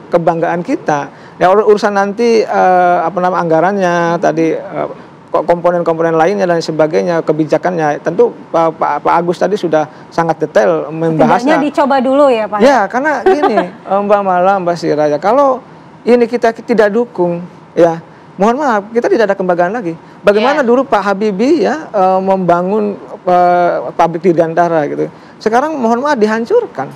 kebanggaan kita. Ya urusan nanti anggarannya tadi komponen-komponen lainnya dan sebagainya, kebijakannya tentu Pak Agus tadi sudah sangat detail membahasnya. Setidaknya dicoba dulu ya Pak. Ya karena gini Mbak Mala, Mbak Sira ya, kalau ini kita tidak dukung ya mohon maaf kita tidak ada kebanggaan lagi. Bagaimana dulu Pak Habibie ya membangun pabrik dirgantara gitu. Sekarang mohon maaf dihancurkan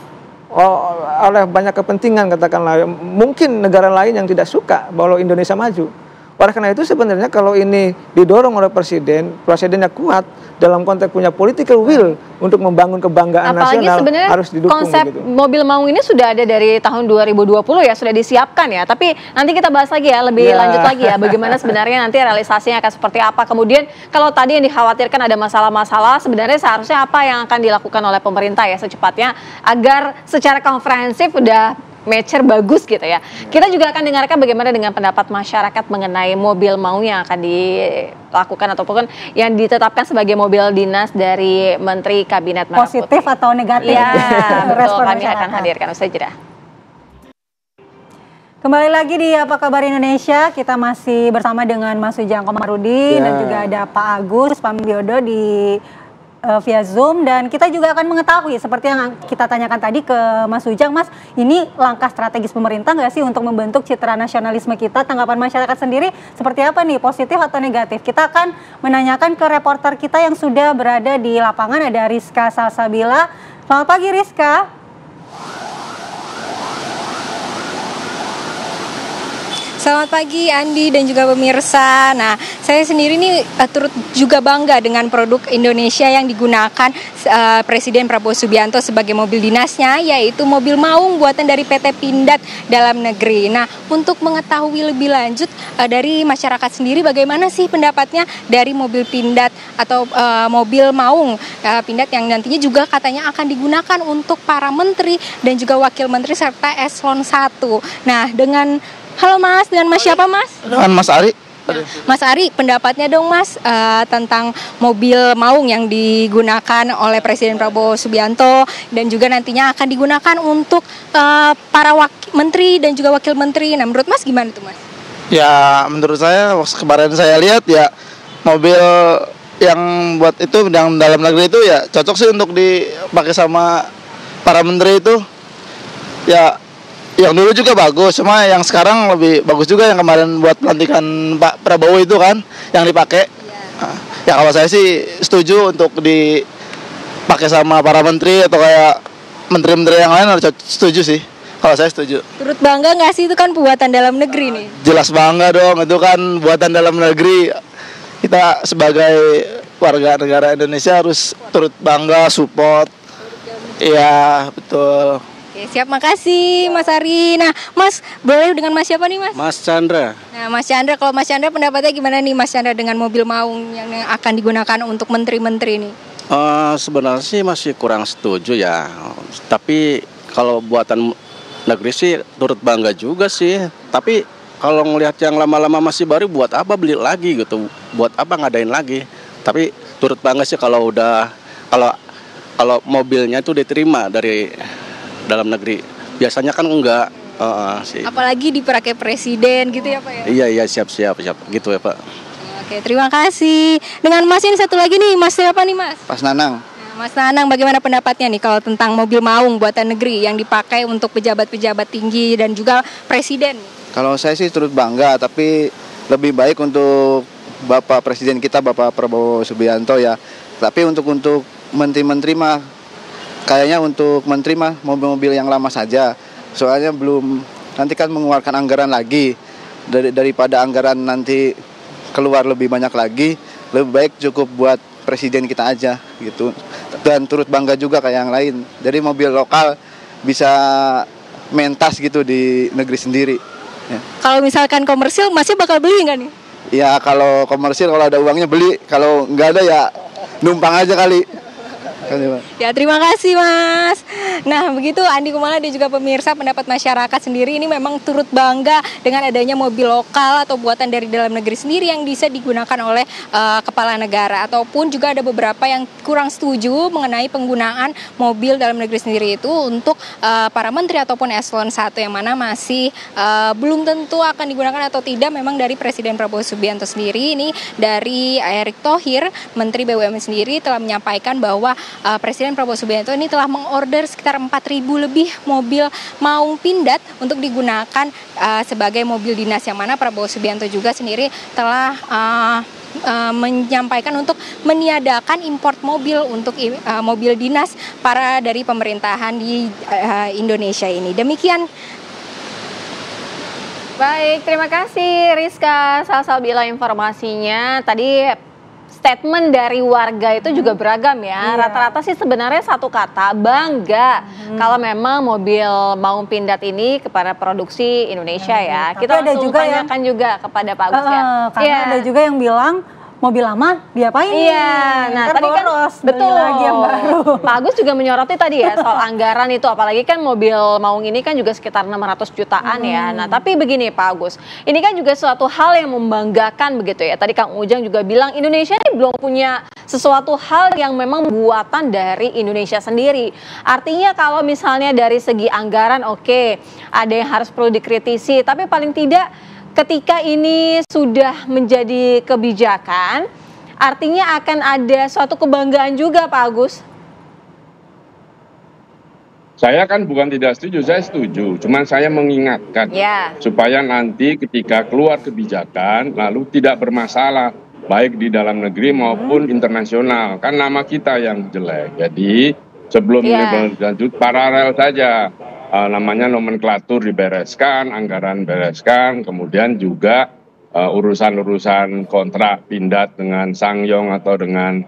oleh banyak kepentingan, katakanlah mungkin negara lain yang tidak suka bahwa Indonesia maju. Oleh karena itu sebenarnya kalau ini didorong oleh presidennya kuat dalam konteks punya political will untuk membangun kebanggaan nasional, harus didukung. Konsep mobil maung ini sudah ada dari tahun 2020 ya, sudah disiapkan ya. Tapi nanti kita bahas lagi ya, lebih lanjut lagi ya, bagaimana sebenarnya nanti realisasinya akan seperti apa. Kemudian kalau tadi yang dikhawatirkan ada masalah-masalah, sebenarnya seharusnya apa yang akan dilakukan oleh pemerintah ya secepatnya agar secara komprehensif udah matcher bagus gitu ya. Kita juga akan dengarkan bagaimana dengan pendapat masyarakat mengenai mobil maung yang akan dilakukan ataupun yang ditetapkan sebagai mobil dinas dari Menteri Kabinet Merah Putih. Positif atau negatif? Ya, betul. Kami akan hadirkan usai jeda. Kembali lagi di Apa Kabar Indonesia, kita masih bersama dengan Mas Ujang Komarudin dan juga ada Pak Agus Pambiodo di via Zoom, dan kita juga akan mengetahui seperti yang kita tanyakan tadi ke Mas Ujang, Mas, ini langkah strategis pemerintah nggak sih untuk membentuk citra nasionalisme kita? Tanggapan masyarakat sendiri seperti apa nih, positif atau negatif? Kita akan menanyakan ke reporter kita yang sudah berada di lapangan, ada Rizka Salsabila. Selamat pagi Rizka. Selamat pagi Andi dan juga pemirsa. Nah, saya sendiri nih turut juga bangga dengan produk Indonesia yang digunakan Presiden Prabowo Subianto sebagai mobil dinasnya, yaitu mobil maung buatan dari PT Pindad Dalam Negeri. Nah, untuk mengetahui lebih lanjut dari masyarakat sendiri bagaimana sih pendapatnya dari mobil Pindad atau mobil maung Pindad yang nantinya juga katanya akan digunakan untuk para menteri dan juga wakil menteri serta eselon 1. Nah, halo Mas, dengan Mas siapa Mas? Dengan Mas Ari. Mas Ari, pendapatnya dong Mas tentang mobil maung yang digunakan oleh Presiden Prabowo Subianto dan juga nantinya akan digunakan untuk para menteri dan juga wakil menteri. Nah, menurut Mas gimana tuh Mas? Ya, menurut saya kemarin saya lihat ya mobil yang buat itu yang dalam negeri itu ya cocok sih untuk dipakai sama para menteri itu. Ya, yang dulu juga bagus, cuma yang sekarang lebih bagus juga yang kemarin buat pelantikan Pak Prabowo itu kan yang dipakai. Ya kalau saya sih setuju untuk dipakai sama para menteri atau kayak menteri-menteri yang lain, harus setuju sih. Kalau saya setuju. Turut bangga nggak sih, itu kan buatan dalam negeri nih? Jelas bangga dong, itu kan buatan dalam negeri. Kita sebagai warga negara Indonesia harus turut bangga, support. Iya, betul. Oke, siap, makasih Mas Ari. Nah, Mas, boleh dengan Mas siapa nih Mas? Mas Chandra. Nah, Mas Chandra, kalau Mas Chandra pendapatnya gimana nih Mas Chandra dengan mobil maung yang akan digunakan untuk menteri-menteri ini? Sebenarnya sih masih kurang setuju ya. Tapi kalau buatan negeri sih turut bangga juga sih. Tapi kalau ngelihat yang lama-lama masih baru, buat apa beli lagi gitu? Buat apa ngadain lagi? Tapi turut bangga sih kalau kalau mobilnya itu diterima dari dalam negeri. Biasanya kan enggak sih. Apalagi dipakai presiden gitu ya Pak ya? Iya siap gitu ya Pak. Oke, terima kasih. Dengan Mas ini satu lagi nih, Mas siapa nih Mas? Mas Nanang. Nah, Mas Nanang, bagaimana pendapatnya nih kalau tentang mobil maung buatan negeri yang dipakai untuk pejabat-pejabat tinggi dan juga presiden? Kalau saya sih turut bangga, tapi lebih baik untuk Bapak Presiden kita, Bapak Prabowo Subianto ya. Tapi untuk menteri-menteri mah kayaknya untuk menteri mah mobil-mobil yang lama saja. Soalnya belum, nanti kan mengeluarkan anggaran lagi. Daripada anggaran nanti keluar lebih banyak lagi, lebih baik cukup buat presiden kita aja gitu. Dan turut bangga juga kayak yang lain. Jadi mobil lokal bisa mentas gitu di negeri sendiri. Ya. Kalau misalkan komersil, masih bakal beli nggak nih? Ya kalau komersil kalau ada uangnya beli, kalau nggak ada ya numpang aja kali. Ya, terima kasih Mas. Nah, begitu Andi Kumala dan juga pemirsa, pendapat masyarakat sendiri ini memang turut bangga dengan adanya mobil lokal atau buatan dari dalam negeri sendiri yang bisa digunakan oleh kepala negara, ataupun juga ada beberapa yang kurang setuju mengenai penggunaan mobil dalam negeri sendiri itu untuk para menteri ataupun eselon 1 yang mana masih belum tentu akan digunakan atau tidak. Memang dari Presiden Prabowo Subianto sendiri ini, dari Erick Thohir, Menteri BUMN sendiri telah menyampaikan bahwa Presiden Presiden Prabowo Subianto ini telah mengorder sekitar 4.000 lebih mobil Maung Pindad untuk digunakan sebagai mobil dinas, yang mana Prabowo Subianto juga sendiri telah menyampaikan untuk meniadakan import mobil untuk mobil dinas dari pemerintahan di Indonesia ini. Demikian. Baik, terima kasih Rizka Salsabila informasinya. Tadi statement dari warga itu juga beragam ya. Rata-rata sih sebenarnya satu kata, bangga kalau memang mobil Maung Pindad ini kepada produksi Indonesia ya. Kita ada langsung juga tanyakan juga kepada Pak Agus ya. Karena ada juga yang bilang mobil lama diapain? Iya, nah tadi kan betul lagi yang baru. Pak Agus juga menyoroti tadi ya soal anggaran itu, apalagi kan mobil Maung ini kan juga sekitar 600 jutaan ya. Nah tapi begini Pak Agus, ini kan juga suatu hal yang membanggakan begitu ya. Tadi Kang Ujang juga bilang Indonesia ini belum punya sesuatu hal yang memang buatan dari Indonesia sendiri. Artinya kalau misalnya dari segi anggaran oke, ada yang harus perlu dikritisi, tapi paling tidak ketika ini sudah menjadi kebijakan, artinya akan ada suatu kebanggaan juga Pak Agus. Saya kan bukan tidak setuju, saya setuju. Cuman saya mengingatkan supaya nanti ketika keluar kebijakan lalu tidak bermasalah baik di dalam negeri maupun internasional. Kan nama kita yang jelek. Jadi sebelum lanjut paralel saja. Namanya nomenklatur dibereskan, anggaran bereskan, kemudian juga urusan-urusan kontrak Pindad dengan Sangyong atau dengan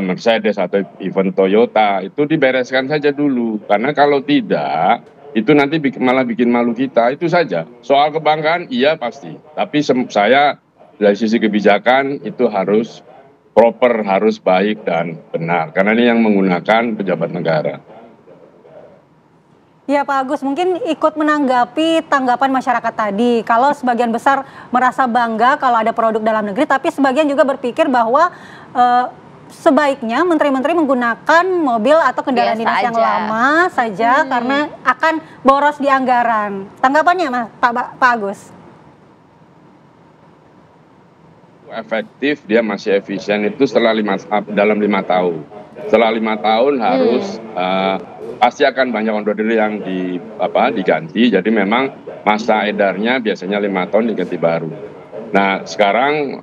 Mercedes atau even Toyota itu dibereskan saja dulu, karena kalau tidak itu nanti malah bikin malu kita. Itu saja. Soal kebanggaan iya pasti, tapi saya dari sisi kebijakan itu harus proper, harus baik dan benar, karena ini yang menggunakan pejabat negara. Ya Pak Agus, mungkin ikut menanggapi tanggapan masyarakat tadi. Kalau sebagian besar merasa bangga kalau ada produk dalam negeri, tapi sebagian juga berpikir bahwa sebaiknya menteri-menteri menggunakan mobil atau kendaraan dinas yang lama saja karena akan boros di anggaran. Tanggapannya Pak Agus? Efektif, dia masih efisien itu dalam 5 tahun. Setelah 5 tahun harus pasti akan banyak onderdil yang diganti. Jadi memang masa edarnya biasanya 5 tahun diganti baru. Nah sekarang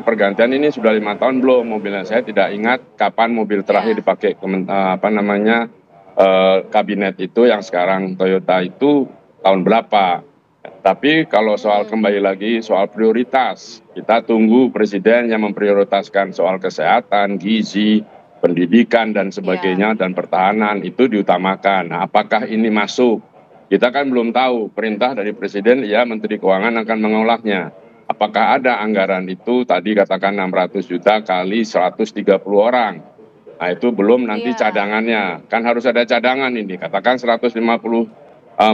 pergantian ini sudah 5 tahun belum mobilnya. Saya tidak ingat kapan mobil terakhir dipakai kabinet itu yang sekarang Toyota itu tahun berapa. Tapi kalau soal kembali lagi soal prioritas, kita tunggu presiden yang memprioritaskan soal kesehatan, gizi, pendidikan dan sebagainya dan pertahanan itu diutamakan. Nah, apakah ini masuk? Kita kan belum tahu. Perintah dari presiden, ya Menteri Keuangan akan mengolahnya. Apakah ada anggaran itu? Tadi katakan 600 juta kali 130 orang. Nah itu belum nanti cadangannya. Kan harus ada cadangan ini. Katakan 150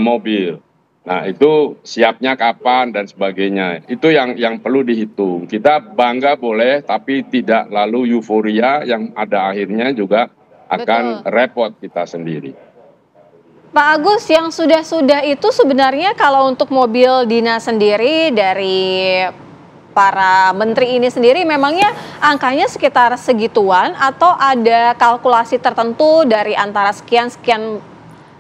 mobil. Nah itu siapnya kapan dan sebagainya. Itu yang perlu dihitung. Kita bangga boleh, tapi tidak lalu euforia yang ada akhirnya juga akan repot kita sendiri. Pak Agus, yang sudah-sudah itu sebenarnya kalau untuk mobil dinas sendiri dari para menteri ini sendiri memangnya angkanya sekitar segituan atau ada kalkulasi tertentu dari antara sekian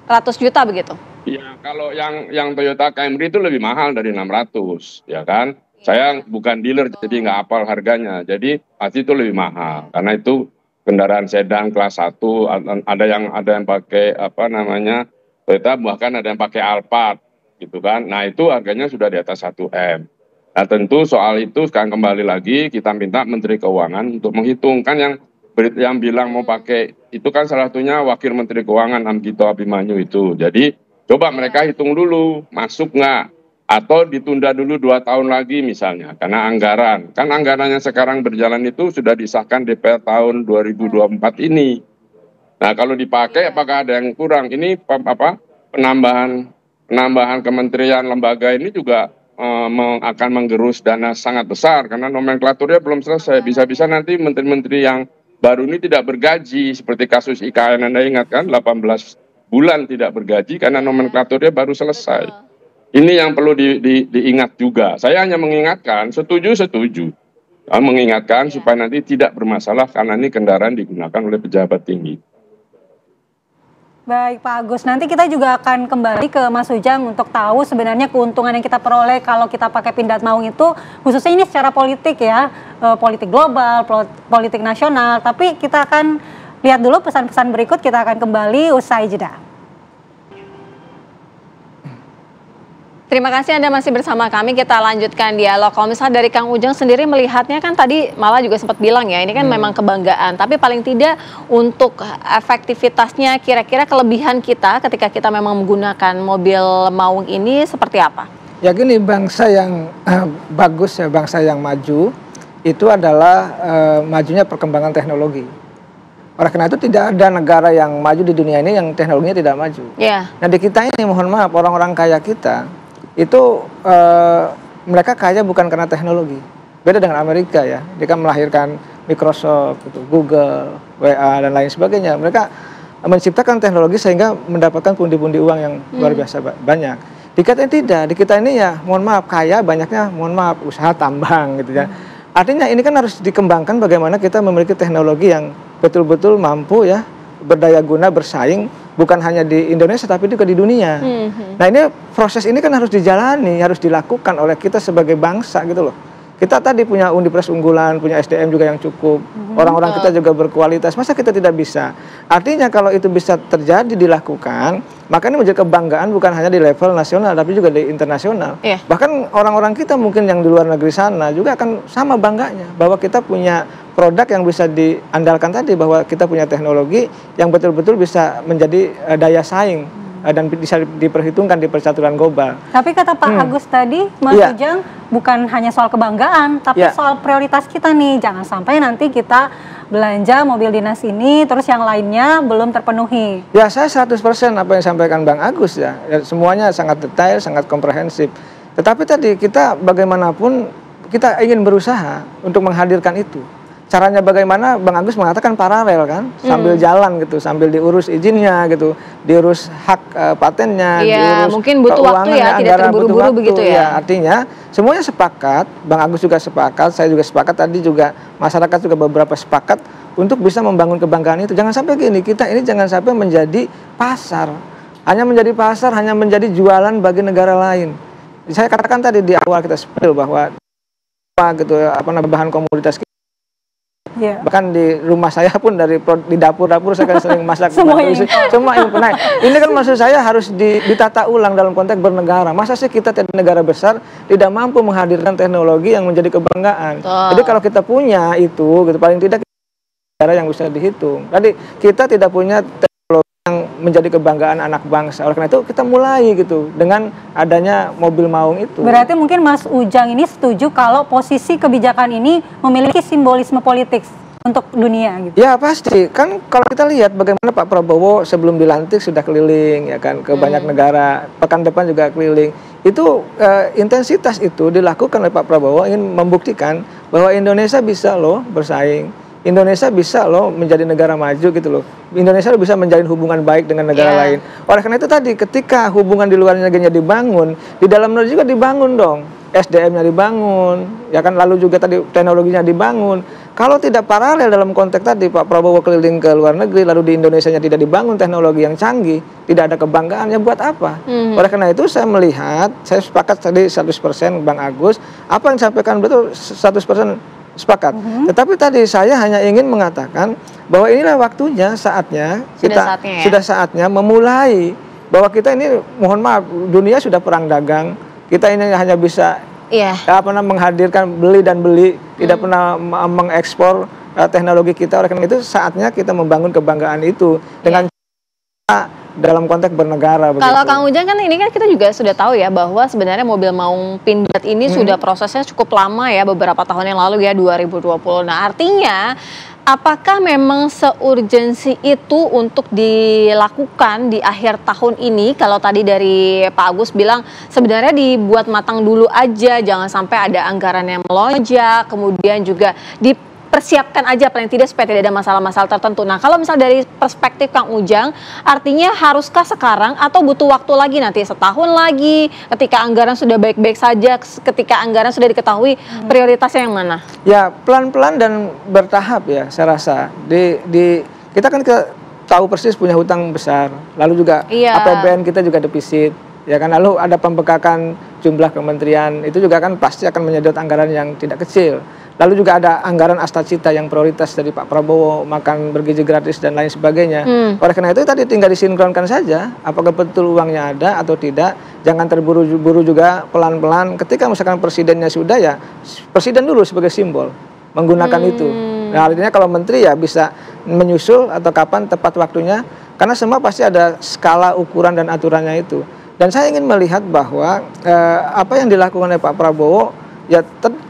ratus juta begitu? Ya, kalau yang Toyota Camry itu lebih mahal dari 600, ya kan? Saya bukan dealer jadi nggak hafal harganya. Jadi pasti itu lebih mahal karena itu kendaraan sedan kelas 1, ada yang pakai Toyota, bahkan ada yang pakai Alphard gitu kan. Nah, itu harganya sudah di atas 1 M. Nah, tentu soal itu sekarang kembali lagi kita minta Menteri Keuangan untuk menghitungkan yang bilang mau pakai itu kan salah satunya Wakil Menteri Keuangan Amgito Abimanyu itu. Jadi coba mereka hitung dulu, masuk nggak? Atau ditunda dulu 2 tahun lagi misalnya, karena anggaran. Kan anggarannya sekarang berjalan itu sudah disahkan DPR tahun 2024 ini. Nah kalau dipakai apakah ada yang kurang? Ini penambahan kementerian lembaga ini juga akan menggerus dana sangat besar, karena nomenklaturnya belum selesai. Bisa-bisa nanti menteri-menteri yang baru ini tidak bergaji, seperti kasus IKN Anda ingat kan, 18 bulan tidak bergaji karena nomenklaturnya baru selesai. Ini yang perlu diingat juga. Saya hanya mengingatkan, setuju. mengingatkan supaya nanti tidak bermasalah karena ini kendaraan digunakan oleh pejabat tinggi. Baik Pak Agus, nanti kita juga akan kembali ke Mas Ujang untuk tahu sebenarnya keuntungan yang kita peroleh kalau kita pakai pindad maung itu, khususnya ini secara politik ya, politik global, politik nasional. Tapi kita akan lihat dulu pesan-pesan berikut, kita akan kembali usai jeda. Terima kasih Anda masih bersama kami, kita lanjutkan dialog. Kalau misalnya dari Kang Ujang sendiri melihatnya kan tadi malah juga sempat bilang ya, ini kan memang kebanggaan. Tapi paling tidak untuk efektivitasnya, kira-kira kelebihan kita ketika kita memang menggunakan mobil maung ini seperti apa? Ya gini, bangsa yang bagus ya, bangsa yang maju, itu adalah majunya perkembangan teknologi. Oleh karena itu tidak ada negara yang maju di dunia ini yang teknologinya tidak maju. Yeah. Nah di kita ini mohon maaf, orang-orang kaya kita, itu mereka kaya bukan karena teknologi. Beda dengan Amerika ya, dia kan melahirkan Microsoft, gitu, Google, WA dan lain sebagainya. Mereka menciptakan teknologi sehingga mendapatkan pundi-pundi uang yang luar biasa banyak. Di kita ini tidak, di kita ini ya mohon maaf kaya banyaknya mohon maaf usaha tambang gitu ya. Artinya ini kan harus dikembangkan bagaimana kita memiliki teknologi yang betul-betul mampu ya berdaya guna bersaing. Bukan hanya di Indonesia tapi juga di dunia. Nah ini proses ini kan harus dijalani, harus dilakukan oleh kita sebagai bangsa gitu loh. Kita tadi punya Undipres unggulan, punya SDM juga yang cukup, orang-orang kita juga berkualitas. Masa kita tidak bisa? Artinya kalau itu bisa terjadi dilakukan, maka ini menjadi kebanggaan bukan hanya di level nasional tapi juga di internasional. Bahkan orang-orang kita mungkin yang di luar negeri sana juga akan sama bangganya bahwa kita punya produk yang bisa diandalkan tadi, bahwa kita punya teknologi yang betul-betul bisa menjadi daya saing dan bisa diperhitungkan di percaturan global. Tapi kata Pak Agus tadi, Mas Ujang, bukan hanya soal kebanggaan, tapi soal prioritas kita nih. Jangan sampai nanti kita belanja mobil dinas ini, terus yang lainnya belum terpenuhi. Ya, saya 100% apa yang disampaikan Bang Agus ya. Semuanya sangat detail, sangat komprehensif. Tetapi tadi kita bagaimanapun, kita ingin berusaha untuk menghadirkan itu. Caranya bagaimana, Bang Agus mengatakan paralel kan, sambil jalan gitu, sambil diurus izinnya gitu, diurus hak patennya, diurus mungkin butuh waktu ya, tidak terburu-buru begitu ya. Artinya semuanya sepakat, Bang Agus juga sepakat, saya juga sepakat, tadi juga masyarakat juga beberapa sepakat untuk bisa membangun kebanggaan itu. Jangan sampai gini, kita ini jangan sampai menjadi pasar, hanya menjadi pasar, hanya menjadi jualan bagi negara lain. Saya katakan tadi di awal kita spill bahwa gitu bahan komoditas kita. Bahkan di rumah saya pun di dapur-dapur saya kan sering masak semua impor. Nah, ini kan maksud saya harus ditata ulang dalam konteks bernegara. Masa sih kita negara besar tidak mampu menghadirkan teknologi yang menjadi kebanggaan. Jadi kalau kita punya itu gitu, paling tidak negara yang bisa dihitung. Tadi kita tidak punya teknologi yang menjadi kebanggaan anak bangsa. Oleh karena itu kita mulai gitu dengan adanya mobil maung itu. Berarti mungkin Mas Ujang ini setuju kalau posisi kebijakan ini memiliki simbolisme politik untuk dunia gitu. Ya pasti, kan kalau kita lihat bagaimana Pak Prabowo sebelum dilantik sudah keliling ya kan ke banyak negara, pekan depan juga keliling. Itu intensitas itu dilakukan oleh Pak Prabowo ingin membuktikan bahwa Indonesia bisa loh bersaing. Indonesia bisa loh menjadi negara maju gitu loh. Indonesia bisa menjalin hubungan baik dengan negara lain. Oleh karena itu tadi ketika hubungan di luar negerinya dibangun, di dalam negeri juga dibangun dong. SDM-nya dibangun, ya kan, lalu juga tadi teknologinya dibangun. Kalau tidak paralel dalam konteks tadi Pak Prabowo keliling ke luar negeri, lalu di Indonesianya tidak dibangun teknologi yang canggih, tidak ada kebanggaannya, buat apa? Oleh karena itu saya melihat, saya sepakat tadi 100% Bang Agus, apa yang disampaikan betul 100% sepakat. Tetapi tadi saya hanya ingin mengatakan bahwa inilah waktunya, saatnya kita sudah saatnya memulai bahwa kita ini mohon maaf, dunia sudah perang dagang, kita ini hanya bisa menghadirkan beli dan beli, tidak pernah mengekspor teknologi kita. Oleh karena itu saatnya kita membangun kebanggaan itu dengan dalam konteks bernegara. Kalau Kang Ujang kan ini kan kita juga sudah tahu ya bahwa sebenarnya mobil maung pindad ini sudah prosesnya cukup lama ya, beberapa tahun yang lalu ya, 2020. Nah artinya apakah memang seurgensi itu untuk dilakukan di akhir tahun ini? Kalau tadi dari Pak Agus bilang sebenarnya dibuat matang dulu aja, jangan sampai ada anggaran yang melonjak, kemudian juga dipersiapkan aja paling tidak supaya tidak ada masalah-masalah tertentu. Nah, kalau misal dari perspektif Kang Ujang, artinya haruskah sekarang atau butuh waktu lagi nanti setahun lagi ketika anggaran sudah baik-baik saja, ketika anggaran sudah diketahui prioritasnya yang mana? Ya, pelan-pelan dan bertahap ya, saya rasa. Kita kan tahu persis punya hutang besar, lalu juga APBN kita juga defisit. Ya kan, lalu ada pembekakan jumlah kementerian, itu juga kan pasti akan menyedot anggaran yang tidak kecil. Lalu juga ada anggaran Astacita yang prioritas dari Pak Prabowo, makan bergizi gratis dan lain sebagainya. Oleh karena itu tadi tinggal disinkronkan saja, apakah betul uangnya ada atau tidak. Jangan terburu-buru juga, pelan-pelan. Ketika misalkan presidennya sudah, ya presiden dulu sebagai simbol menggunakan itu. Nah, artinya kalau menteri ya bisa menyusul atau kapan tepat waktunya, karena semua pasti ada skala ukuran dan aturannya itu. Dan saya ingin melihat bahwa apa yang dilakukan oleh Pak Prabowo ya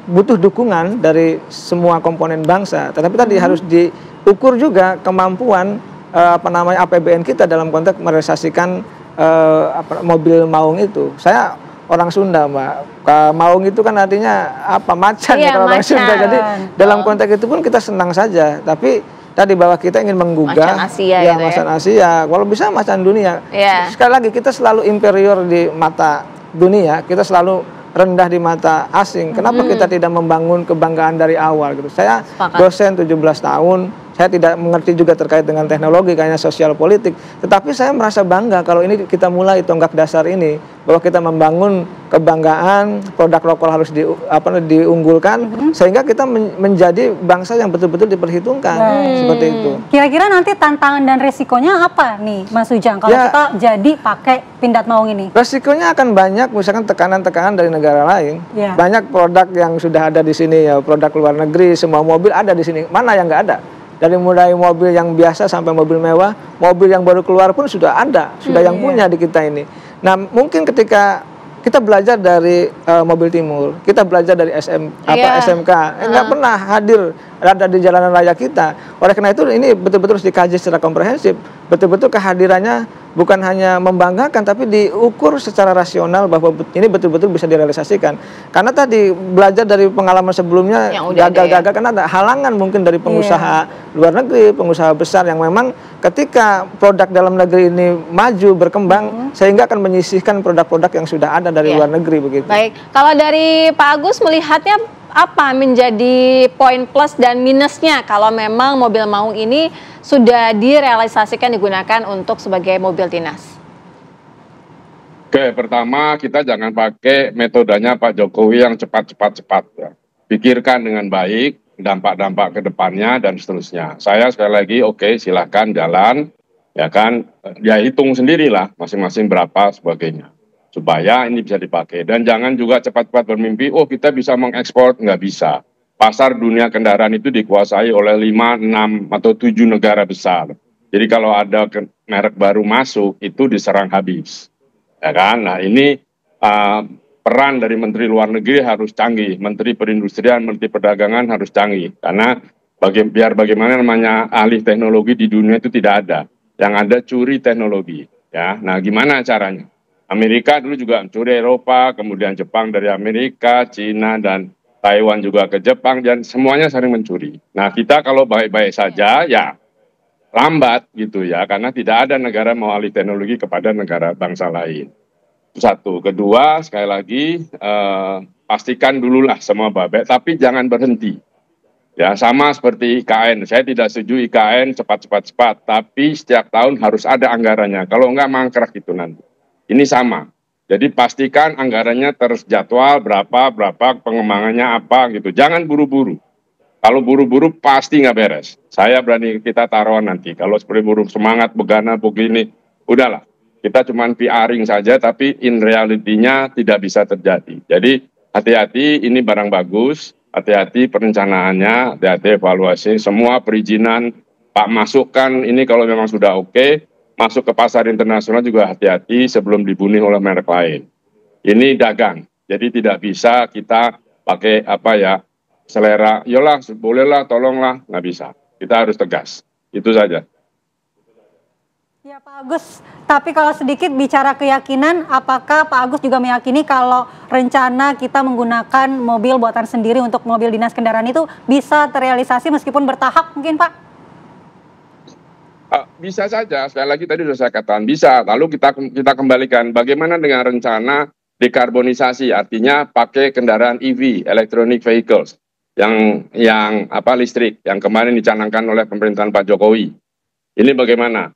butuh dukungan dari semua komponen bangsa. Tetapi tadi harus diukur juga kemampuan APBN kita dalam konteks merealisasikan mobil maung itu. Saya orang Sunda, Mbak. Maung itu kan artinya macan ya kalau orang Sunda. Jadi dalam konteks itu pun kita senang saja. Tapi tadi bahwa kita ingin menggugah macan Asia, macan Asia, kalau bisa macan dunia. Sekali lagi kita selalu inferior di mata dunia, kita selalu rendah di mata asing. Kenapa kita tidak membangun kebanggaan dari awal gitu? Saya dosen 17 tahun, saya tidak mengerti juga terkait dengan teknologi kayaknya sosial politik, tetapi saya merasa bangga kalau ini kita mulai tonggak dasar ini, bahwa kita membangun kebanggaan, produk lokal harus diunggulkan, sehingga kita menjadi bangsa yang betul-betul diperhitungkan. Seperti itu. Kira-kira nanti tantangan dan resikonya apa nih Mas Ujang kalau kita jadi pakai Pindad Maung ini? Resikonya akan banyak, misalkan tekanan-tekanan dari negara lain. Banyak produk yang sudah ada di sini ya, produk luar negeri, semua mobil ada di sini. Mana yang nggak ada? Dari mulai mobil yang biasa sampai mobil mewah, mobil yang baru keluar pun sudah ada, sudah yang punya di kita ini. Nah, mungkin ketika kita belajar dari mobil timur, kita belajar dari SMK, nggak pernah hadir ada di jalanan raya kita. Oleh karena itu ini betul-betul harus dikaji secara komprehensif, betul-betul kehadirannya bukan hanya membanggakan, tapi diukur secara rasional bahwa ini betul-betul bisa direalisasikan. Karena tadi belajar dari pengalaman sebelumnya gagal-gagal, karena ada halangan mungkin dari pengusaha luar negeri, pengusaha besar yang memang ketika produk dalam negeri ini maju, berkembang, sehingga akan menyisihkan produk-produk yang sudah ada dari luar negeri begitu. Baik, kalau dari Pak Agus melihatnya apa menjadi poin plus dan minusnya kalau memang mobil maung ini sudah direalisasikan digunakan untuk sebagai mobil dinas? Oke, pertama kita jangan pakai metodenya Pak Jokowi yang cepat-cepat ya. Pikirkan dengan baik dampak-dampak ke depannya dan seterusnya. Saya sekali lagi silahkan jalan, ya kan, ya hitung sendirilah masing-masing berapa sebagainya, supaya ini bisa dipakai. Dan jangan juga cepat-cepat bermimpi, kita bisa mengekspor, nggak bisa. Pasar dunia kendaraan itu dikuasai oleh 5, 6, atau 7 negara besar. Jadi kalau ada merek baru masuk, itu diserang habis. Ya kan? Nah ini peran dari Menteri Luar Negeri harus canggih. Menteri Perindustrian, Menteri Perdagangan harus canggih. Karena biar bagaimana namanya ahli teknologi di dunia itu tidak ada. Yang ada curi teknologi. Ya, nah gimana caranya? Amerika dulu juga mencuri Eropa, kemudian Jepang dari Amerika, Cina dan Taiwan juga ke Jepang, dan semuanya saling mencuri. Nah kita kalau baik-baik saja ya lambat gitu ya, karena tidak ada negara mau alih teknologi kepada negara bangsa lain. Satu. Kedua, sekali lagi pastikan dululah semua babek, tapi jangan berhenti. Ya sama seperti IKN, saya tidak setuju IKN cepat-cepat, tapi setiap tahun harus ada anggarannya. Kalau enggak mangkrak itu nanti. Ini sama. Jadi pastikan anggarannya terjadwal berapa pengembangannya apa gitu. Jangan buru-buru. Kalau buru-buru pasti nggak beres. Saya berani kita taruhan nanti. Kalau seperti buru semangat begana begini, udahlah. Kita cuma PR-ing saja, tapi in reality-nya tidak bisa terjadi. Jadi hati-hati, ini barang bagus. Hati-hati perencanaannya, hati-hati evaluasi. Semua perizinan Pak masukkan ini kalau memang sudah oke. Masuk ke pasar internasional juga hati-hati sebelum dibunuh oleh merek lain. Ini dagang, jadi tidak bisa kita pakai selera, yolah, bolehlah, tolonglah, nggak bisa. Kita harus tegas, itu saja. Ya Pak Agus, tapi kalau sedikit bicara keyakinan, apakah Pak Agus juga meyakini kalau rencana kita menggunakan mobil buatan sendiri untuk mobil dinas kendaraan itu bisa terrealisasi meskipun bertahap mungkin Pak? Bisa saja, sekali lagi tadi sudah saya katakan bisa. Lalu kita kembalikan bagaimana dengan rencana dekarbonisasi, artinya pakai kendaraan EV, electronic vehicles, yang listrik, yang kemarin dicanangkan oleh pemerintahan Pak Jokowi. Ini bagaimana?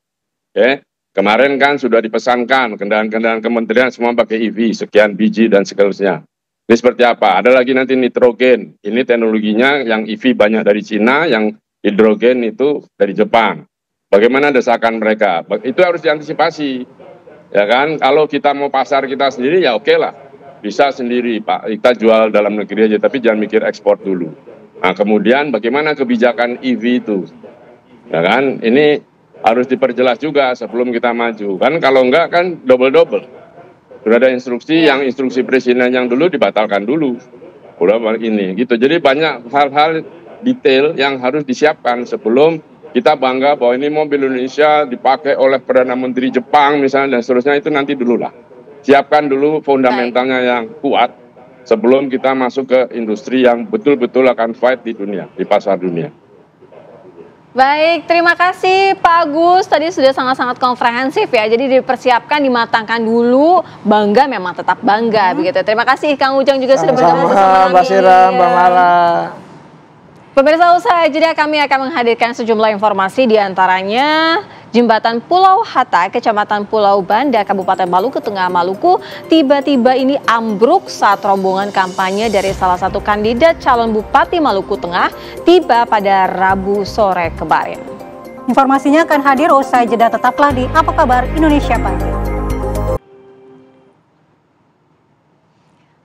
Kemarin kan sudah dipesankan kendaraan-kendaraan kementerian semua pakai EV, sekian biji dan seterusnya. Ini seperti apa? Ada lagi nanti nitrogen. Ini teknologinya yang EV banyak dari Cina, yang hidrogen itu dari Jepang. Bagaimana desakan mereka? Itu harus diantisipasi. Ya kan? Kalau kita mau pasar kita sendiri ya oke lah. Bisa sendiri Pak. Kita jual dalam negeri aja, tapi jangan mikir ekspor dulu. Nah, kemudian bagaimana kebijakan EV itu? Ya kan? Ini harus diperjelas juga sebelum kita maju. Kan kalau enggak kan double-double. Sudah ada instruksi, yang instruksi presiden yang dulu dibatalkan dulu. Udah ini gitu. Jadi banyak hal-hal detail yang harus disiapkan sebelum kita bangga bahwa ini mobil Indonesia dipakai oleh Perdana Menteri Jepang misalnya dan seterusnya. Itu nanti dulu lah. Siapkan dulu fundamentalnya yang kuat sebelum kita masuk ke industri yang betul-betul akan fight di dunia, di pasar dunia. Baik, terima kasih Pak Agus. Tadi sudah sangat-sangat komprehensif ya. Jadi dipersiapkan, dimatangkan dulu. Bangga memang tetap bangga begitu. Terima kasih Kang Ujang juga sudah bergabung bersama Mbak Sira, Mbak Mala. Pemirsa, usai jeda kami akan menghadirkan sejumlah informasi diantaranya Jembatan Pulau Hatta, Kecamatan Pulau Banda, Kabupaten Maluku Tengah, Maluku, tiba-tiba ini ambruk saat rombongan kampanye dari salah satu kandidat calon Bupati Maluku Tengah tiba pada Rabu sore kemarin. Informasinya akan hadir usai jeda, tetaplah di Apa Kabar Indonesia Pagi.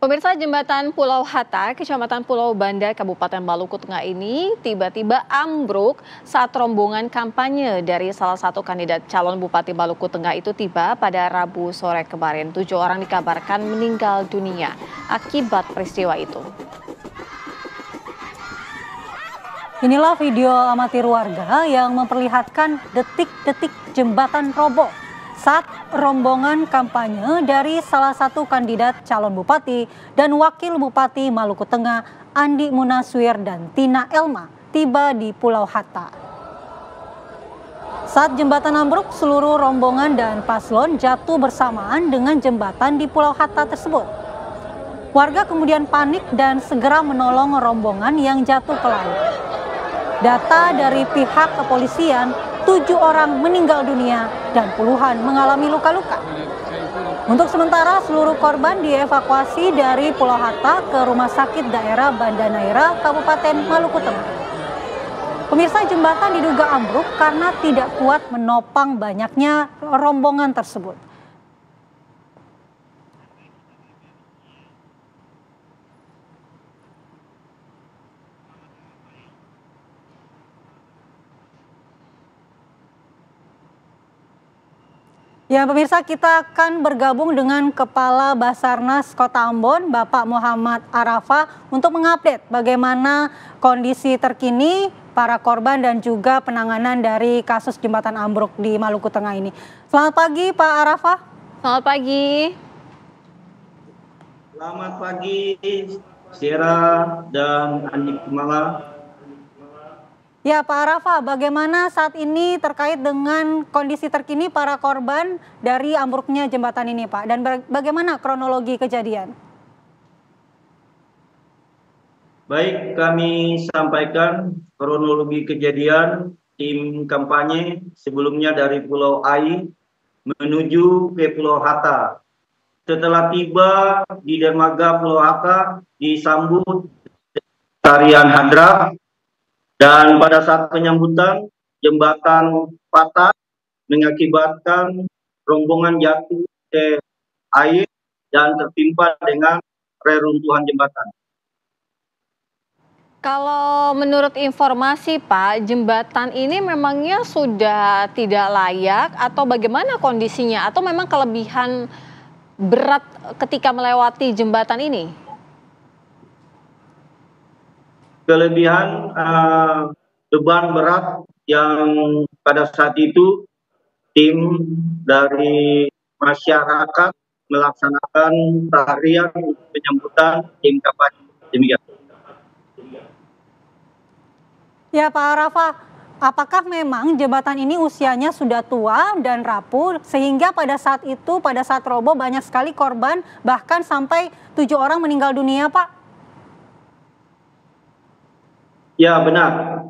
Pemirsa, Jembatan Pulau Hatta, Kecamatan Pulau Banda, Kabupaten Maluku Tengah ini tiba-tiba ambruk saat rombongan kampanye dari salah satu kandidat calon Bupati Maluku Tengah itu tiba pada Rabu sore kemarin. 7 orang dikabarkan meninggal dunia akibat peristiwa itu. Inilah video amatir warga yang memperlihatkan detik-detik jembatan roboh saat rombongan kampanye dari salah satu kandidat calon bupati dan wakil bupati Maluku Tengah, Andi Munaswir dan Tina Elma, tiba di Pulau Hatta. Saat jembatan ambruk, seluruh rombongan dan paslon jatuh bersamaan dengan jembatan di Pulau Hatta tersebut. Warga kemudian panik dan segera menolong rombongan yang jatuh ke laut. Data dari pihak kepolisian, 7 orang meninggal dunia dan puluhan mengalami luka-luka. Untuk sementara, seluruh korban dievakuasi dari Pulau Hatta ke Rumah Sakit Daerah Banda Neira, Kabupaten Maluku Tengah. Pemirsa, jembatan diduga ambruk karena tidak kuat menopang banyaknya rombongan tersebut. Ya pemirsa, kita akan bergabung dengan Kepala Basarnas Kota Ambon, Bapak Muhammad Arafah, untuk mengupdate bagaimana kondisi terkini para korban dan juga penanganan dari kasus jembatan ambruk di Maluku Tengah ini. Selamat pagi Pak Arafah. Selamat pagi. Selamat pagi Sira dan Andi Kumala. Ya Pak Arafah, bagaimana saat ini terkait dengan kondisi terkini para korban dari ambruknya jembatan ini Pak? Dan bagaimana kronologi kejadian? Baik, kami sampaikan kronologi kejadian. Tim kampanye sebelumnya dari Pulau Ai menuju ke Pulau Hatta. Setelah tiba di dermaga Pulau Hatta disambut tarian hadrah. Dan pada saat penyambutan, jembatan patah mengakibatkan rombongan jatuh ke air dan tertimpa dengan reruntuhan jembatan. Kalau menurut informasi Pak, jembatan ini memangnya sudah tidak layak atau bagaimana kondisinya? Atau memang kelebihan berat ketika melewati jembatan ini? Kelebihan beban berat yang pada saat itu tim dari masyarakat melaksanakan tarian penyambutan tim kampanye. Demikian. Ya Pak Rafa, apakah memang jembatan ini usianya sudah tua dan rapuh sehingga pada saat itu, pada saat roboh banyak sekali korban, bahkan sampai 7 orang meninggal dunia, Pak? Ya, benar.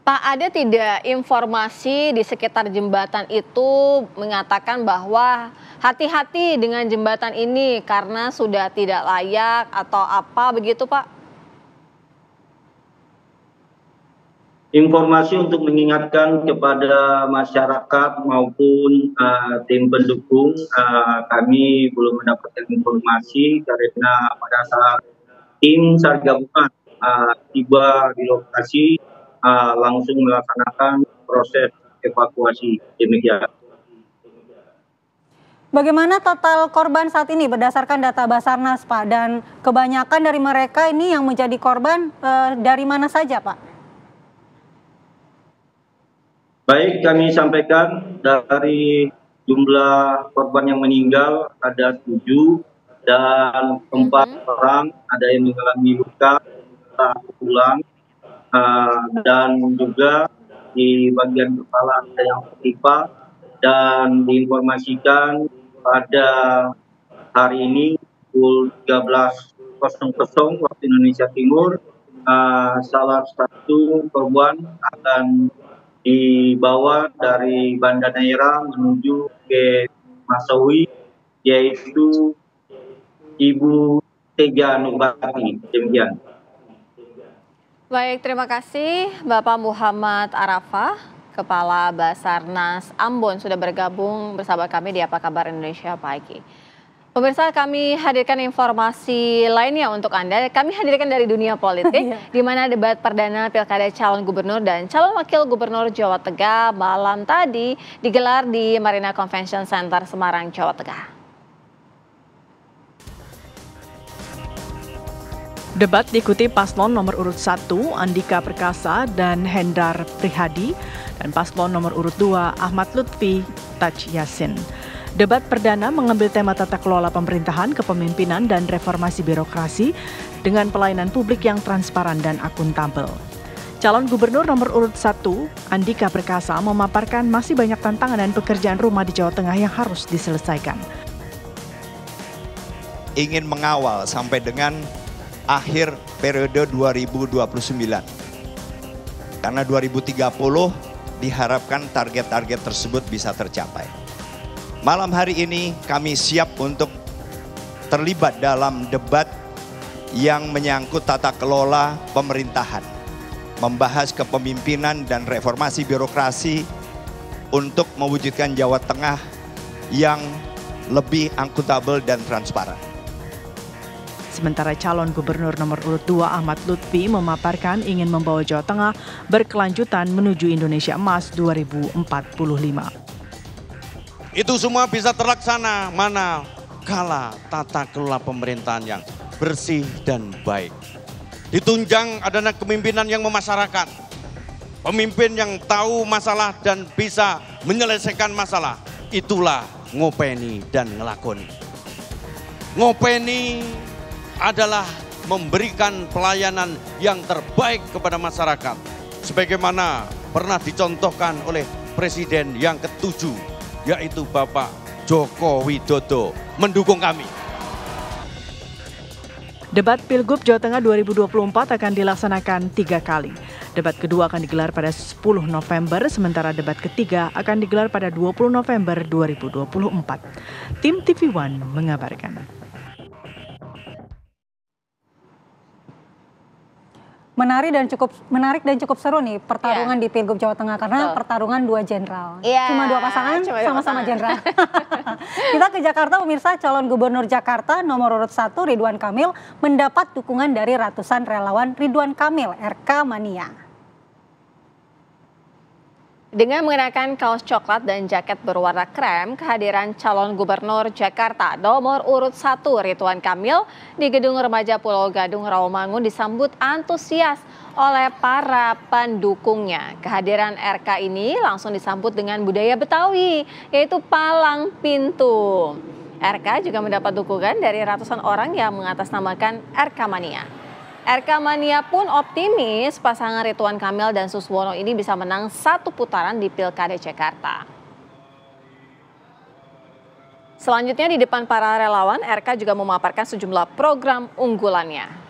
Pak, ada tidak informasi di sekitar jembatan itu mengatakan bahwa hati-hati dengan jembatan ini karena sudah tidak layak atau apa begitu, Pak? Informasi untuk mengingatkan kepada masyarakat maupun tim pendukung, kami belum mendapatkan informasi karena pada saat tim SAR gabungan tiba di lokasi langsung melaksanakan proses evakuasi. Demikian. Bagaimana total korban saat ini berdasarkan data Basarnas, Pak? Dan kebanyakan dari mereka ini yang menjadi korban dari mana saja, Pak? Baik, kami sampaikan dari jumlah korban yang meninggal ada 7 dan 4 orang ada yang mengalami luka tulang dan juga di bagian kepala ada yang tertimpa, dan diinformasikan pada hari ini pukul 13.00 waktu Indonesia Timur salah satu korban akan dibawa dari Banda Neira menuju ke Masawi, yaitu Ibu Tega Nubati. Demikian. Baik, terima kasih Bapak Muhammad Arafah, Kepala Basarnas Ambon sudah bergabung bersama kami di Apa Kabar Indonesia Pagi. Pemirsa, kami hadirkan informasi lainnya untuk Anda. Kami hadirkan dari dunia politik, di mana debat perdana Pilkada calon gubernur dan calon wakil gubernur Jawa Tengah malam tadi digelar di Marina Convention Center Semarang, Jawa Tengah. Debat diikuti paslon nomor urut 1 Andika Perkasa dan Hendar Prihadi dan paslon nomor urut 2 Ahmad Lutfi Taj Yasin. Debat perdana mengambil tema tata kelola pemerintahan, kepemimpinan dan reformasi birokrasi dengan pelayanan publik yang transparan dan akuntabel. Calon gubernur nomor urut 1 Andika Perkasa memaparkan masih banyak tantangan dan pekerjaan rumah di Jawa Tengah yang harus diselesaikan. Ingin mengawal sampai dengan akhir periode 2029. Karena 2030 diharapkan target-target tersebut bisa tercapai. Malam hari ini kami siap untuk terlibat dalam debat yang menyangkut tata kelola pemerintahan, membahas kepemimpinan dan reformasi birokrasi untuk mewujudkan Jawa Tengah yang lebih akuntabel dan transparan. Sementara calon gubernur nomor urut 2 Ahmad Lutfi memaparkan ingin membawa Jawa Tengah berkelanjutan menuju Indonesia Emas 2045. Itu semua bisa terlaksana mana kala tata kelola pemerintahan yang bersih dan baik. Ditunjang adanya kepemimpinan yang memasyarakat. Pemimpin yang tahu masalah dan bisa menyelesaikan masalah. Itulah ngopeni dan ngelakoni. Ngopeni adalah memberikan pelayanan yang terbaik kepada masyarakat. Sebagaimana pernah dicontohkan oleh Presiden yang ke-7, yaitu Bapak Joko Widodo, mendukung kami. Debat Pilgub Jawa Tengah 2024 akan dilaksanakan 3 kali. Debat kedua akan digelar pada 10 November, sementara debat ketiga akan digelar pada 20 November 2024. Tim TV One mengabarkan. Menarik dan cukup seru nih pertarungan di Pilgub Jawa Tengah karena pertarungan 2 jenderal. Cuma 2 pasangan, sama-sama jenderal. Kita ke Jakarta, pemirsa. Calon gubernur Jakarta nomor urut 1 Ridwan Kamil mendapat dukungan dari ratusan relawan Ridwan Kamil RK Mania. Dengan mengenakan kaos coklat dan jaket berwarna krem, kehadiran calon gubernur Jakarta nomor urut 1 Ridwan Kamil di Gedung Remaja Pulau Gadung Rawamangun disambut antusias oleh para pendukungnya. Kehadiran RK ini langsung disambut dengan budaya Betawi, yaitu palang pintu. RK juga mendapat dukungan dari ratusan orang yang mengatasnamakan RK Mania. RK Mania pun optimis pasangan Ridwan Kamil dan Suswono ini bisa menang 1 putaran di Pilkada Jakarta. Selanjutnya di depan para relawan, RK juga memaparkan sejumlah program unggulannya.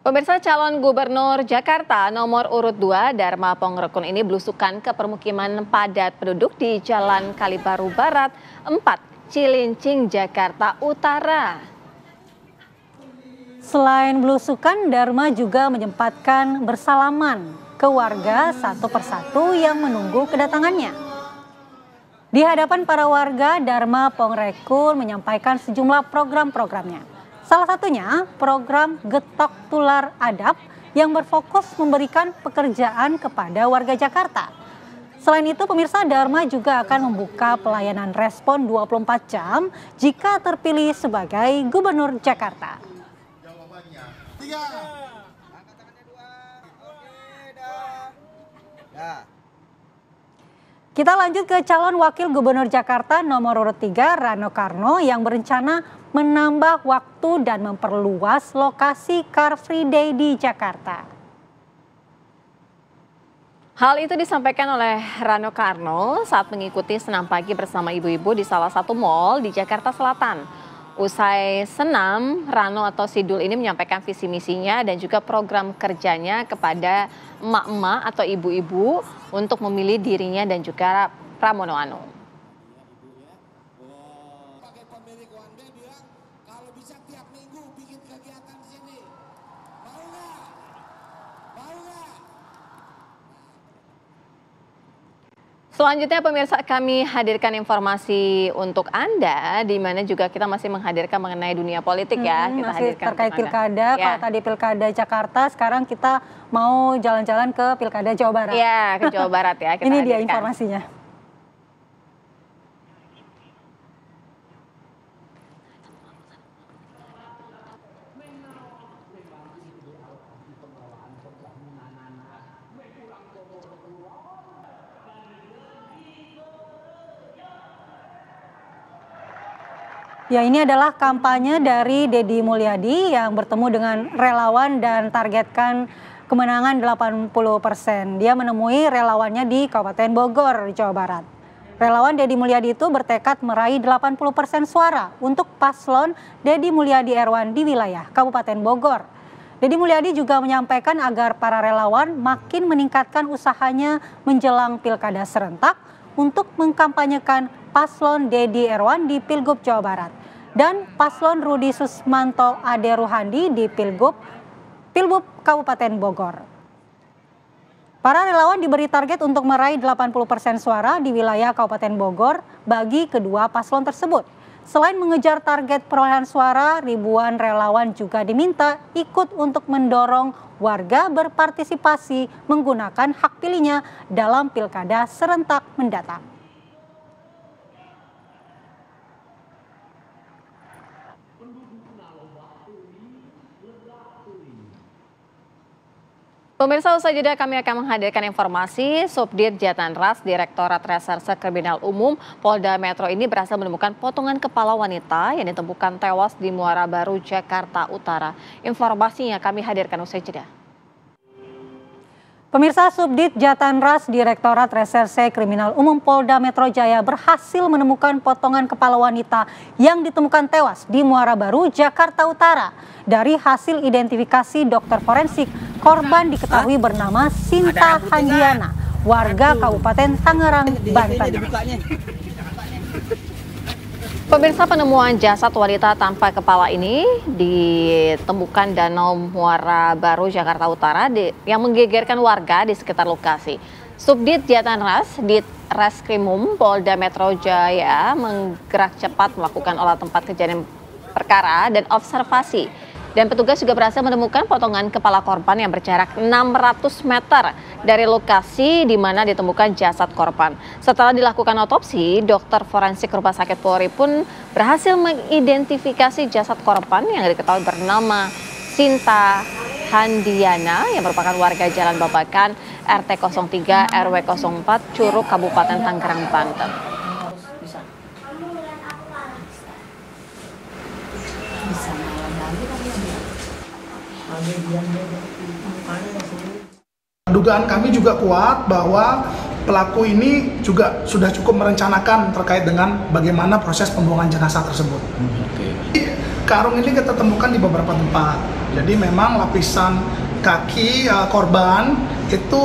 Pemirsa, calon gubernur Jakarta nomor urut 2 Dharma Pongrekun ini belusukan ke permukiman padat penduduk di Jalan Kalibaru Barat 4, Cilincing, Jakarta Utara. Selain belusukan, Dharma juga menyempatkan bersalaman ke warga satu persatu yang menunggu kedatangannya. Di hadapan para warga, Dharma Pongrekun menyampaikan sejumlah program-programnya. Salah satunya program Getok Tular Adab yang berfokus memberikan pekerjaan kepada warga Jakarta. Selain itu, pemirsa, Dharma juga akan membuka pelayanan respon 24 jam jika terpilih sebagai gubernur Jakarta. Jawabannya 3. Kita lanjut ke calon wakil gubernur Jakarta nomor urut 3 Rano Karno yang berencana menambah waktu dan memperluas lokasi Car Free Day di Jakarta. Hal itu disampaikan oleh Rano Karno saat mengikuti senam pagi bersama ibu-ibu di salah satu mal di Jakarta Selatan. Usai senam, Rano atau Sidul ini menyampaikan visi misinya dan juga program kerjanya kepada emak-emak atau ibu-ibu untuk memilih dirinya dan juga Pramono Anung. Selanjutnya pemirsa, kami hadirkan informasi untuk Anda di mana juga kita masih menghadirkan mengenai dunia politik ya. Kita masih hadirkan terkait pilkada, ya. Kalau tadi pilkada Jakarta, sekarang kita mau jalan-jalan ke pilkada Jawa Barat. Ya, ke Jawa Barat ya. Kita Ini hadirkan. dia informasinya. Ya, ini adalah kampanye dari Deddy Mulyadi yang bertemu dengan relawan dan targetkan kemenangan 80%. Dia menemui relawannya di Kabupaten Bogor, Jawa Barat. Relawan Deddy Mulyadi itu bertekad meraih 80% suara untuk paslon Deddy Mulyadi Erwan di wilayah Kabupaten Bogor. Deddy Mulyadi juga menyampaikan agar para relawan makin meningkatkan usahanya menjelang pilkada serentak untuk mengkampanyekan paslon Deddy Erwan di Pilgub Jawa Barat dan paslon Rudi Susmanto Ade Ruhandi di Pilgub Kabupaten Bogor. Para relawan diberi target untuk meraih 80% suara di wilayah Kabupaten Bogor bagi kedua paslon tersebut. Selain mengejar target perolehan suara, ribuan relawan juga diminta ikut untuk mendorong warga berpartisipasi menggunakan hak pilihnya dalam pilkada serentak mendatang. Pemirsa, usai jeda kami akan menghadirkan informasi Subdit Jatanras Direktorat Reserse Kriminal Umum Polda Metro ini berhasil menemukan potongan kepala wanita yang ditemukan tewas di Muara Baru, Jakarta Utara. Informasinya kami hadirkan usai jeda. Pemirsa, Subdit Jatanras Direktorat Reserse Kriminal Umum Polda Metro Jaya berhasil menemukan potongan kepala wanita yang ditemukan tewas di Muara Baru, Jakarta Utara. Dari hasil identifikasi dokter forensik, korban diketahui bernama Sinta Handiana, warga Kabupaten Tangerang, Banten. Pemirsa, penemuan jasad wanita tanpa kepala ini ditemukan Danau Muara Baru, Jakarta Utara yang menggegerkan warga di sekitar lokasi. Subdit Jatanras di Reskrimum Polda Metro Jaya menggerak cepat melakukan olah tempat kejadian perkara dan observasi. Dan petugas juga berhasil menemukan potongan kepala korban yang berjarak 600 meter dari lokasi di mana ditemukan jasad korban. Setelah dilakukan otopsi, dokter forensik Rumah Sakit Polri pun berhasil mengidentifikasi jasad korban yang diketahui bernama Sinta Handiana yang merupakan warga Jalan Babakan RT 03 RW 04 Curug Kabupaten Tangerang, Banten. Dugaan kami juga kuat bahwa pelaku ini juga sudah cukup merencanakan terkait dengan bagaimana proses pembuangan jenazah tersebut. Karung ini kita temukan di beberapa tempat. Jadi memang lapisan kaki korban itu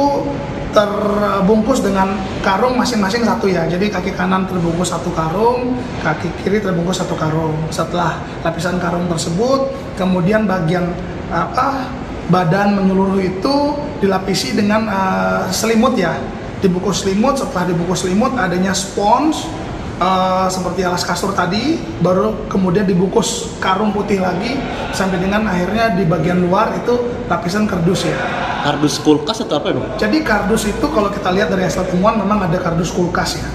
terbungkus dengan karung masing-masing satu ya. Jadi kaki kanan terbungkus satu karung, kaki kiri terbungkus satu karung. Setelah lapisan karung tersebut, kemudian bagian badan menyeluruh itu dilapisi dengan selimut ya. Dibungkus selimut, setelah dibungkus selimut adanya spons seperti alas kasur tadi, baru kemudian dibungkus karung putih lagi sampai dengan akhirnya di bagian luar itu lapisan kardus ya. Kardus kulkas atau apa dong? Jadi kardus itu kalau kita lihat dari hasil temuan memang ada kardus kulkas ya.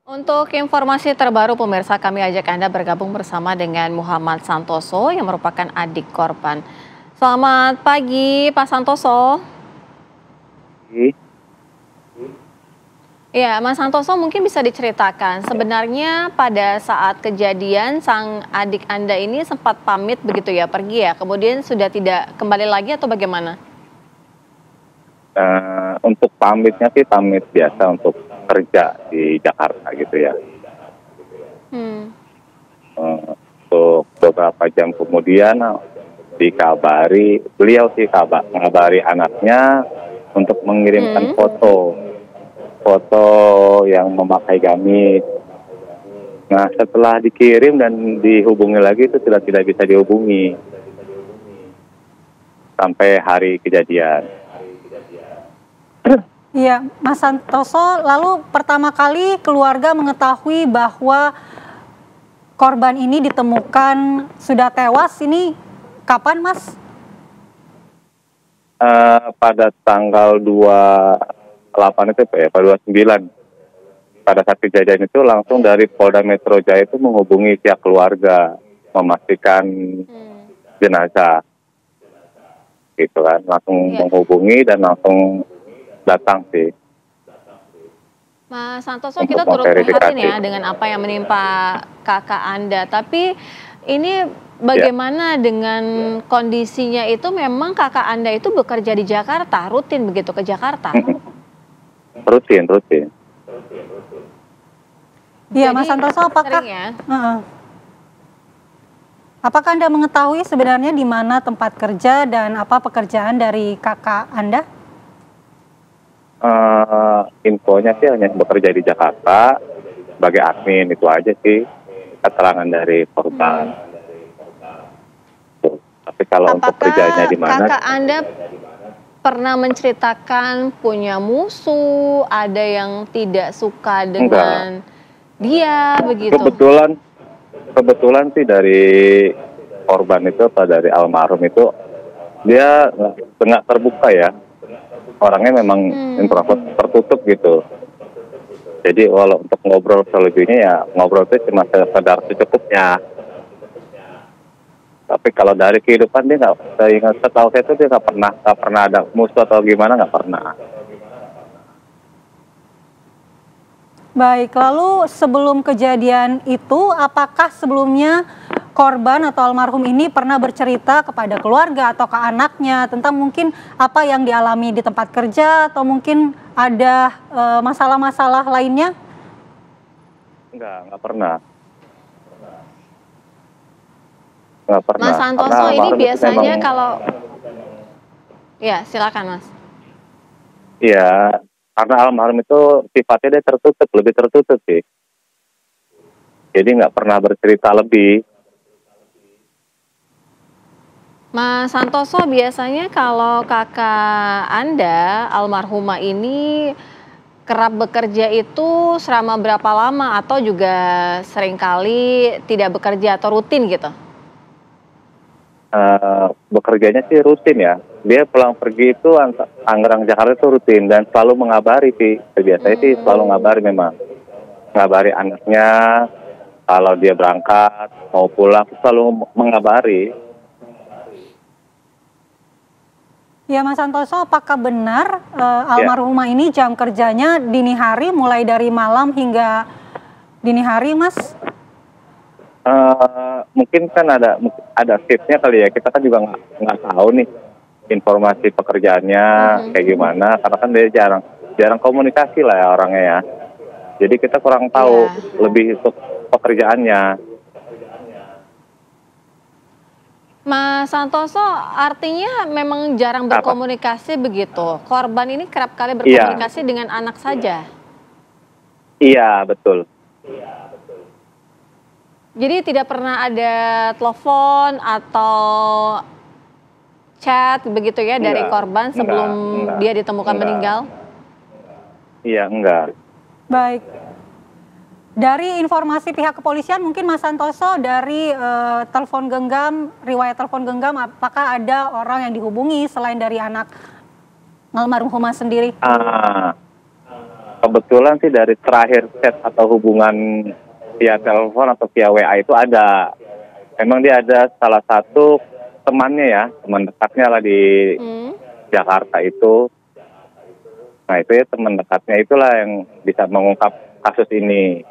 Untuk informasi terbaru pemirsa, kami ajak Anda bergabung bersama dengan Muhammad Santoso yang merupakan adik korban. Selamat pagi Pak Santoso. Ya, Mas Santoso mungkin bisa diceritakan sebenarnya pada saat kejadian sang adik Anda ini sempat pamit begitu ya, pergi ya, kemudian sudah tidak kembali lagi atau bagaimana? Untuk pamitnya sih pamit biasa untuk kerja di Jakarta gitu ya. Untuk beberapa jam kemudian dikabari, beliau sih ngabari anaknya untuk mengirimkan foto yang memakai gamis. Nah setelah dikirim dan dihubungi lagi itu sudah tidak bisa dihubungi sampai hari kejadian. Iya, Mas Santoso, lalu pertama kali keluarga mengetahui bahwa korban ini ditemukan sudah tewas ini kapan, Mas? Pada tanggal 28 itu ya, pada 29. Pada saat kejadian itu langsung dari Polda Metro Jaya itu menghubungi pihak keluarga, memastikan jenazah. Gitu kan, langsung menghubungi dan langsung datang sih. Mas Santoso, kita turut prihatin ya dengan apa yang menimpa kakak Anda. Tapi ini bagaimana dengan kondisinya itu, memang kakak Anda itu bekerja di Jakarta, rutin begitu ke Jakarta? Rutin. Iya, Mas Santoso, apakah apakah Anda mengetahui sebenarnya di mana tempat kerja dan apa pekerjaan dari kakak Anda? Infonya sih hanya bekerja di Jakarta sebagai admin, itu aja sih keterangan dari korban. Tapi kalau untuk kerjanya di mana? Kakak Anda pernah menceritakan punya musuh, ada yang tidak suka dengan dia begitu? Kebetulan sih dari korban itu atau dari almarhum itu dia nggak terbuka ya. Orangnya memang introvert, tertutup gitu. Jadi walau untuk ngobrol selebihnya ya ngobrol itu cuma sekedar secukupnya. Tapi kalau dari kehidupan dia nggak, setahu saya itu dia nggak pernah ada musuh atau gimana, nggak pernah. Baik, lalu sebelum kejadian itu, apakah sebelumnya korban atau almarhum ini pernah bercerita kepada keluarga atau ke anaknya tentang mungkin apa yang dialami di tempat kerja atau mungkin ada masalah-masalah lainnya? Nggak pernah. Nggak pernah. Mas Santoso, ini biasanya kalau... Ya, silakan Mas. Iya, karena almarhum itu sifatnya dia tertutup, lebih tertutup sih. Jadi nggak pernah bercerita lebih. Mas Santoso, biasanya kalau kakak Anda, almarhumah ini kerap bekerja itu selama berapa lama atau juga seringkali tidak bekerja atau rutin gitu? bekerjanya sih rutin ya. Dia pulang pergi itu Tangerang Jakarta itu rutin dan selalu mengabari sih. Biasanya sih selalu ngabari memang. Ngabari anaknya kalau dia berangkat mau pulang selalu mengabari. Ya Mas Santoso, apakah benar almarhumah ini jam kerjanya dini hari mulai dari malam hingga dini hari, Mas? Mungkin kan ada shiftnya kali ya. Kita kan juga nggak tahu nih informasi pekerjaannya kayak gimana. Karena kan dia jarang komunikasi lah ya orangnya ya. Jadi kita kurang tahu lebih untuk pekerjaannya. Mas Santoso, artinya memang jarang berkomunikasi begitu. Korban ini kerap kali berkomunikasi dengan anak saja. Iya, betul. Jadi tidak pernah ada telepon atau chat begitu ya dari korban sebelum dia ditemukan meninggal? Iya, enggak. Baik. Dari informasi pihak kepolisian mungkin Mas Santoso dari telepon genggam, riwayat telepon genggam, apakah ada orang yang dihubungi selain dari anak almarhumah sendiri? Kebetulan sih dari terakhir chat atau hubungan via telepon atau via WA itu ada. Memang dia ada salah satu temannya ya, teman dekatnya lah di Jakarta itu. Nah itu ya teman dekatnya itulah yang bisa mengungkap kasus ini.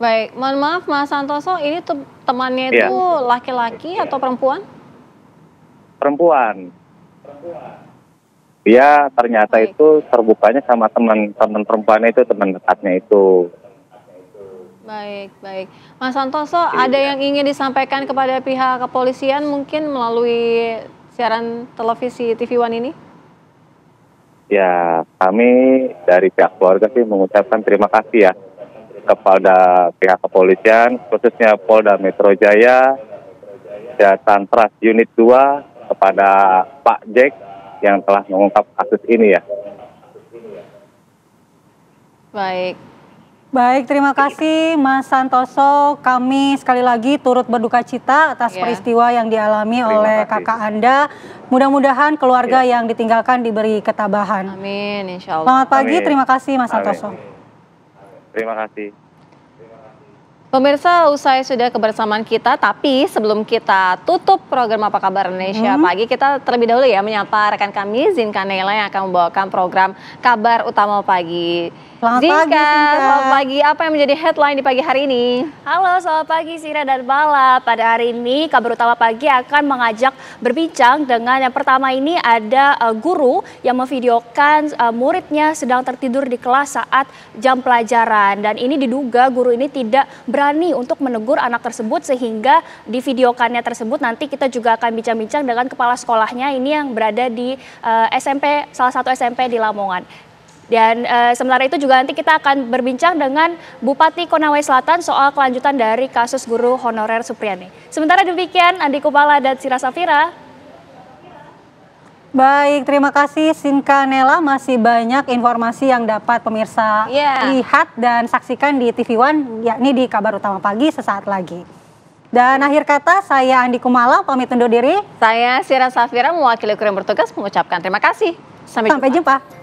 Baik, mohon maaf Mas Santoso, ini temannya itu laki-laki atau perempuan? Perempuan. Dia ternyata itu terbukanya sama teman perempuannya itu, teman dekatnya itu. Baik. Mas Santoso, ada yang ingin disampaikan kepada pihak kepolisian mungkin melalui siaran televisi TV One ini? Ya, kami dari pihak keluarga sih mengucapkan terima kasih ya kepada pihak kepolisian, khususnya Polda Metro Jaya, Jatantras Unit 2, kepada Pak Jack yang telah mengungkap kasus ini ya. Baik, terima kasih Mas Santoso. Kami sekali lagi turut berduka cita atas peristiwa yang dialami oleh kakak Anda. Mudah-mudahan keluarga yang ditinggalkan diberi ketabahan. Amin, insya Allah. Selamat pagi, terima kasih Mas Santoso. Terima kasih. Pemirsa, usai sudah kebersamaan kita, tapi sebelum kita tutup program Apa Kabar Indonesia Pagi, kita terlebih dahulu ya menyapa rekan kami Zinka Neila yang akan membawakan program Kabar Utama Pagi. Zinka, selamat pagi. Apa yang menjadi headline di pagi hari ini? Halo, selamat pagi Sira dan Bala. Pada hari ini Kabar Utama Pagi akan mengajak berbincang dengan yang pertama ini ada guru yang memvideokan muridnya sedang tertidur di kelas saat jam pelajaran. Dan ini diduga guru ini tidak berani untuk menegur anak tersebut sehingga di videokannya tersebut nanti kita juga akan bincang-bincang dengan kepala sekolahnya ini yang berada di SMP, salah satu SMP di Lamongan. Dan sementara itu juga nanti kita akan berbincang dengan Bupati Konawe Selatan soal kelanjutan dari kasus guru honorer Supriyani. Sementara demikian, Andi Kupala dan Sira Safira. Baik, terima kasih Zinka Nela. Masih banyak informasi yang dapat pemirsa lihat dan saksikan di TV One, yakni di Kabar Utama Pagi sesaat lagi. Dan akhir kata, saya Andi Kumala pamit undur diri. Saya Sira Safira mewakili kru yang bertugas mengucapkan terima kasih. Sampai jumpa.